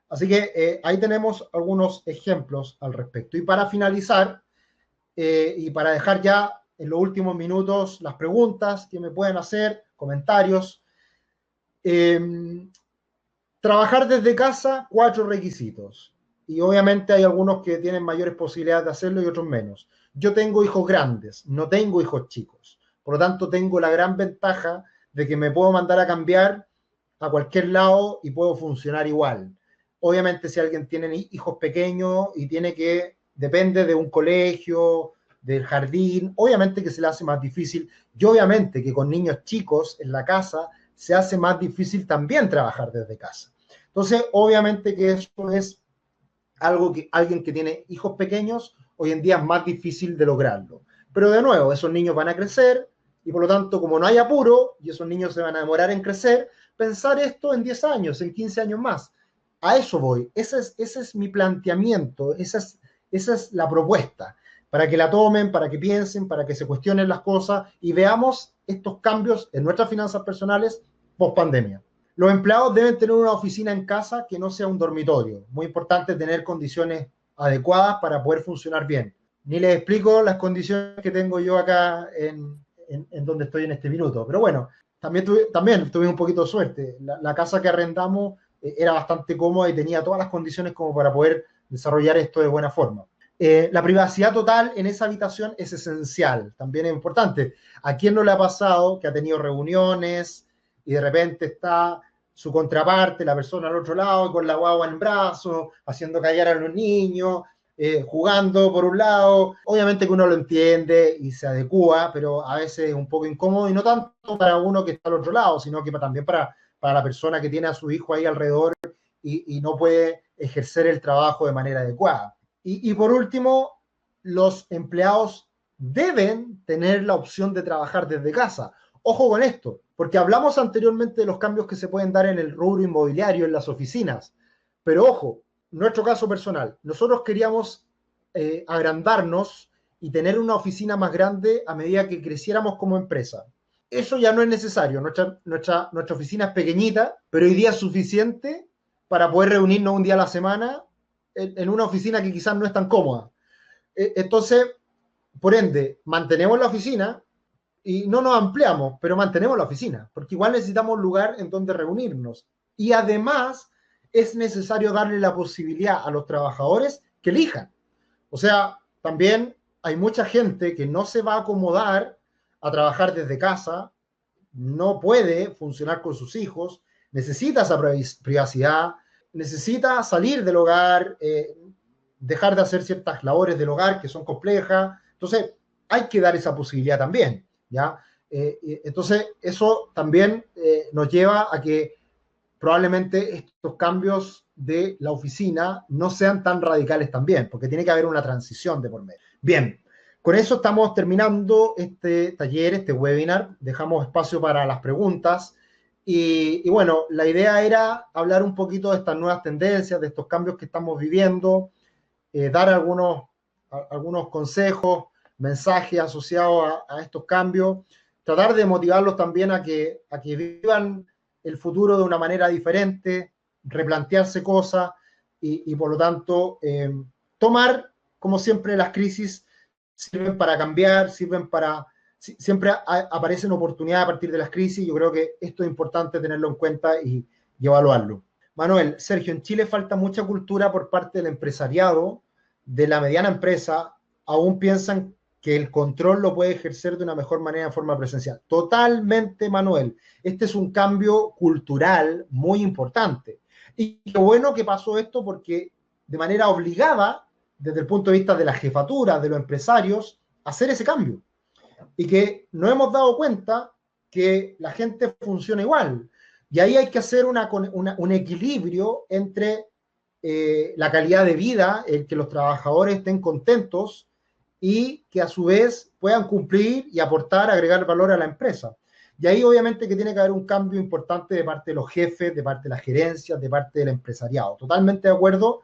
Así que ahí tenemos algunos ejemplos al respecto. Y para finalizar, y para dejar ya en los últimos minutos las preguntas que me pueden hacer, comentarios. Trabajar desde casa, 4 requisitos. Y obviamente hay algunos que tienen mayores posibilidades de hacerlo y otros menos. Yo tengo hijos grandes, no tengo hijos chicos. Por lo tanto, tengo la gran ventaja de que me puedo mandar a cambiar a cualquier lado y puedo funcionar igual. Obviamente, si alguien tiene hijos pequeños y depende de un colegio, del jardín, obviamente que se le hace más difícil. Y obviamente que con niños chicos en la casa se hace más difícil también trabajar desde casa. Entonces, obviamente que eso es algo que alguien que tiene hijos pequeños hoy en día es más difícil de lograrlo. Pero de nuevo, esos niños van a crecer y por lo tanto, como no hay apuro y esos niños se van a demorar en crecer, pensar esto en 10 años, en 15 años más. A eso voy. Ese es mi planteamiento, esa es la propuesta, para que la tomen, para que piensen, para que se cuestionen las cosas y veamos estos cambios en nuestras finanzas personales post pandemia. Los empleados deben tener una oficina en casa que no sea un dormitorio. Muy importante tener condiciones adecuadas para poder funcionar bien. Ni les explico las condiciones que tengo yo acá en donde estoy en este minuto. Pero bueno, también tuve un poquito de suerte. La casa que arrendamos era bastante cómoda y tenía todas las condiciones como para poder desarrollar esto de buena forma. La privacidad total en esa habitación es esencial, también es importante. ¿A quién no le ha pasado que ha tenido reuniones y de repente está su contraparte, la persona al otro lado, con la guagua en brazo, haciendo callar a los niños, jugando por un lado? Obviamente que uno lo entiende y se adecua, pero a veces es un poco incómodo y no tanto para uno que está al otro lado, sino que también para la persona que tiene a su hijo ahí alrededor y no puede ejercer el trabajo de manera adecuada. Y por último, los empleados deben tener la opción de trabajar desde casa. Ojo con esto, porque hablamos anteriormente de los cambios que se pueden dar en el rubro inmobiliario, en las oficinas. Pero ojo, nuestro caso personal, nosotros queríamos agrandarnos y tener una oficina más grande a medida que creciéramos como empresa. Eso ya no es necesario. Nuestra oficina es pequeñita, pero hoy día es suficiente para poder reunirnos un día a la semana en una oficina que quizás no es tan cómoda. Entonces, por ende, mantenemos la oficina y no nos ampliamos, pero mantenemos la oficina, porque igual necesitamos un lugar en donde reunirnos. Y además, es necesario darle la posibilidad a los trabajadores que elijan. O sea, también hay mucha gente que no se va a acomodar a trabajar desde casa, no puede funcionar con sus hijos, necesita esa privacidad, necesita salir del hogar, dejar de hacer ciertas labores del hogar que son complejas. Entonces, hay que dar esa posibilidad también. ¿ya? Entonces, eso también nos lleva a que probablemente estos cambios de la oficina no sean tan radicales también, porque tiene que haber una transición de por medio. Bien, con eso estamos terminando este taller, este webinar. Dejamos espacio para las preguntas. Y bueno, la idea era hablar un poquito de estas nuevas tendencias, de estos cambios que estamos viviendo, dar algunos consejos, mensajes asociados a estos cambios, tratar de motivarlos también a que vivan el futuro de una manera diferente, replantearse cosas y por lo tanto, tomar, como siempre, las crisis sirven para cambiar, sirven para... Siempre aparecen oportunidades a partir de las crisis. Yo creo que esto es importante tenerlo en cuenta y evaluarlo. Manuel, Sergio, en Chile falta mucha cultura por parte del empresariado, de la mediana empresa. Aún piensan que el control lo puede ejercer de una mejor manera en forma presencial. Totalmente, Manuel. Este es un cambio cultural muy importante. Y qué bueno que pasó esto porque de manera obligada, desde el punto de vista de la jefatura, de los empresarios, hacer ese cambio. Y que nos hemos dado cuenta que la gente funciona igual. Y ahí hay que hacer un equilibrio entre la calidad de vida, el que los trabajadores estén contentos y que a su vez puedan cumplir y aportar, agregar valor a la empresa. Y ahí obviamente que tiene que haber un cambio importante de parte de los jefes, de parte de las gerencias, de parte del empresariado. Totalmente de acuerdo.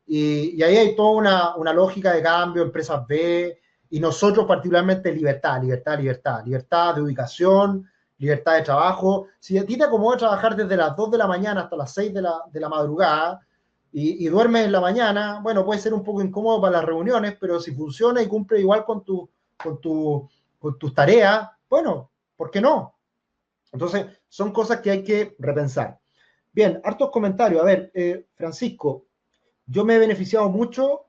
Y ahí hay toda una lógica de cambio, empresas B, y nosotros particularmente libertad, libertad, libertad, libertad de ubicación, libertad de trabajo. Si a ti te acomoda trabajar desde las 2 de la mañana hasta las 6 de la madrugada y duermes en la mañana, bueno, puede ser un poco incómodo para las reuniones, pero si funciona y cumple igual con, tu, con tus tareas, bueno, ¿por qué no? Entonces, son cosas que hay que repensar. Bien, hartos comentarios. A ver, Francisco, yo me he beneficiado mucho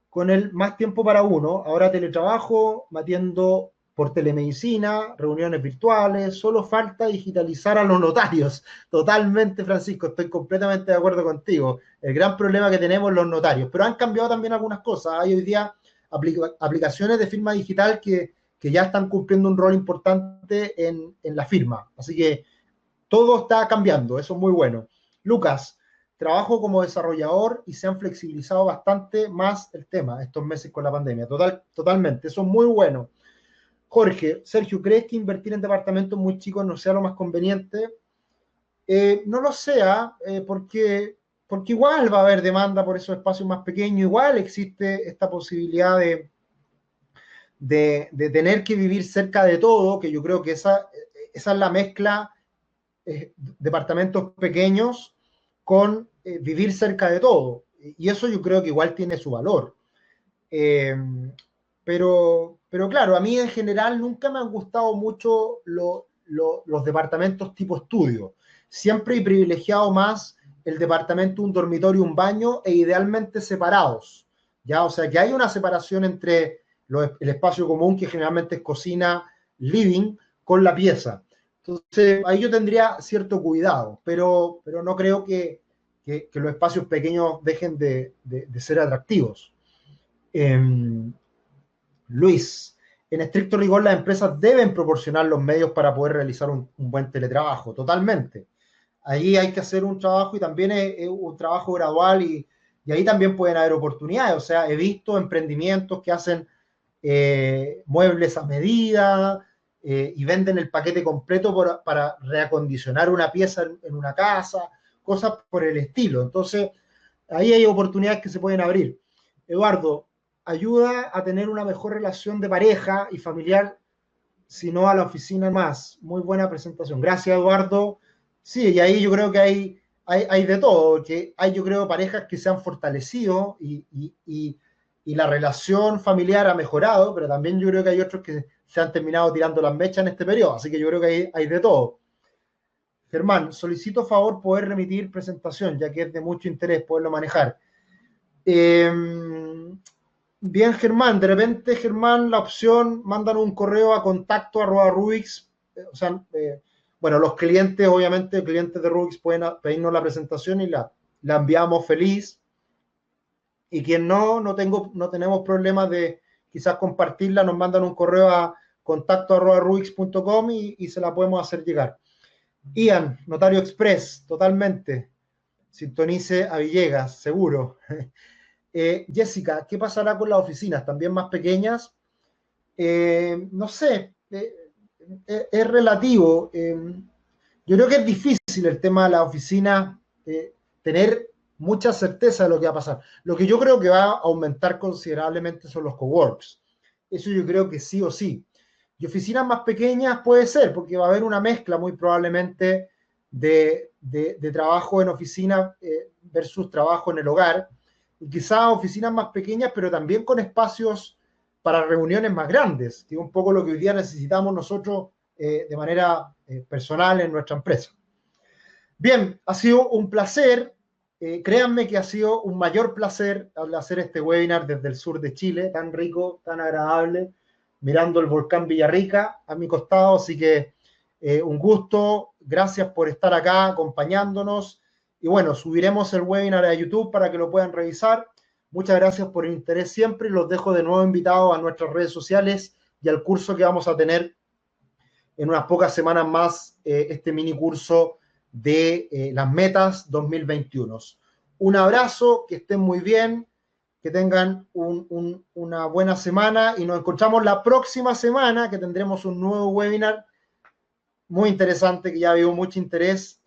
con el más tiempo para uno. Ahora teletrabajo, me atiendo por telemedicina, reuniones virtuales, solo falta digitalizar a los notarios. Totalmente, Francisco, estoy completamente de acuerdo contigo. El gran problema que tenemos los notarios, pero han cambiado también algunas cosas. Hay hoy día aplicaciones de firma digital que ya están cumpliendo un rol importante en la firma. Así que todo está cambiando, eso es muy bueno. Lucas, trabajo como desarrollador y se han flexibilizado bastante más el tema estos meses con la pandemia. Totalmente, eso es muy bueno. Jorge, Sergio, ¿crees que invertir en departamentos muy chicos no sea lo más conveniente? No lo sea, porque igual va a haber demanda por esos espacios más pequeños, igual existe esta posibilidad de tener que vivir cerca de todo, que yo creo que esa es la mezcla, departamentos pequeños con vivir cerca de todo. Y eso yo creo que igual tiene su valor. Eh, pero claro, a mí en general nunca me han gustado mucho los departamentos tipo estudio. Siempre he privilegiado más el departamento, un dormitorio, un baño e idealmente separados. ¿Ya? O sea, que hay una separación entre el espacio común, que generalmente es cocina, living, con la pieza. Entonces, ahí yo tendría cierto cuidado, pero no creo que los espacios pequeños dejen de ser atractivos. Luis, en estricto rigor, las empresas deben proporcionar los medios para poder realizar un buen teletrabajo, totalmente. Ahí hay que hacer un trabajo y también es un trabajo gradual y ahí también pueden haber oportunidades. O sea, he visto emprendimientos que hacen muebles a medida y venden el paquete completo para reacondicionar una pieza en una casa, cosas por el estilo. Entonces, ahí hay oportunidades que se pueden abrir. Eduardo, ayuda a tener una mejor relación de pareja y familiar, si no a la oficina más. Muy buena presentación. Gracias, Eduardo. Sí, y ahí yo creo que hay de todo, que hay, yo creo, parejas que se han fortalecido y la relación familiar ha mejorado, pero también yo creo que hay otros que se han terminado tirando las mechas en este periodo, así que yo creo que hay de todo. Germán, solicito favor poder remitir presentación, ya que es de mucho interés poderlo manejar. Bien, Germán, de repente, Germán, la opción, mandan un correo a contacto@rubix, o sea, bueno, los clientes, obviamente, clientes de Rubix pueden pedirnos la presentación y la enviamos feliz. Y quien no tenemos problemas de quizás compartirla, nos mandan un correo a contacto@rubix.com y se la podemos hacer llegar. Ian, Notario Express, totalmente. Sintonice a Villegas, seguro. Jessica, ¿qué pasará con las oficinas? ¿También más pequeñas? No sé, es relativo. Yo creo que es difícil el tema de la oficina, tener mucha certeza de lo que va a pasar. Lo que yo creo que va a aumentar considerablemente son los coworks. Eso yo creo que sí o sí. Y oficinas más pequeñas puede ser, porque va a haber una mezcla muy probablemente de trabajo en oficina versus trabajo en el hogar. Y quizás oficinas más pequeñas, pero también con espacios para reuniones más grandes, que es un poco lo que hoy día necesitamos nosotros de manera personal en nuestra empresa. Bien, ha sido un placer. Créanme que ha sido un mayor placer hacer este webinar desde el sur de Chile, tan rico, tan agradable, mirando el volcán Villarrica a mi costado. Así que un gusto, gracias por estar acá acompañándonos. Y bueno, subiremos el webinar a YouTube para que lo puedan revisar. Muchas gracias por el interés siempre y los dejo de nuevo invitados a nuestras redes sociales y al curso que vamos a tener en unas pocas semanas más, este mini curso de las metas 2021. Un abrazo, que estén muy bien, que tengan una buena semana y nos encontramos la próxima semana que tendremos un nuevo webinar muy interesante que ya veo mucho interés.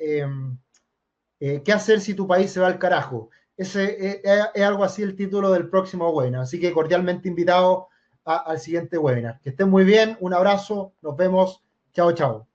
¿Qué hacer si tu país se va al carajo? Ese es algo así el título del próximo webinar. Así que cordialmente invitado al siguiente webinar. Que estén muy bien, un abrazo, nos vemos. Chao, chao.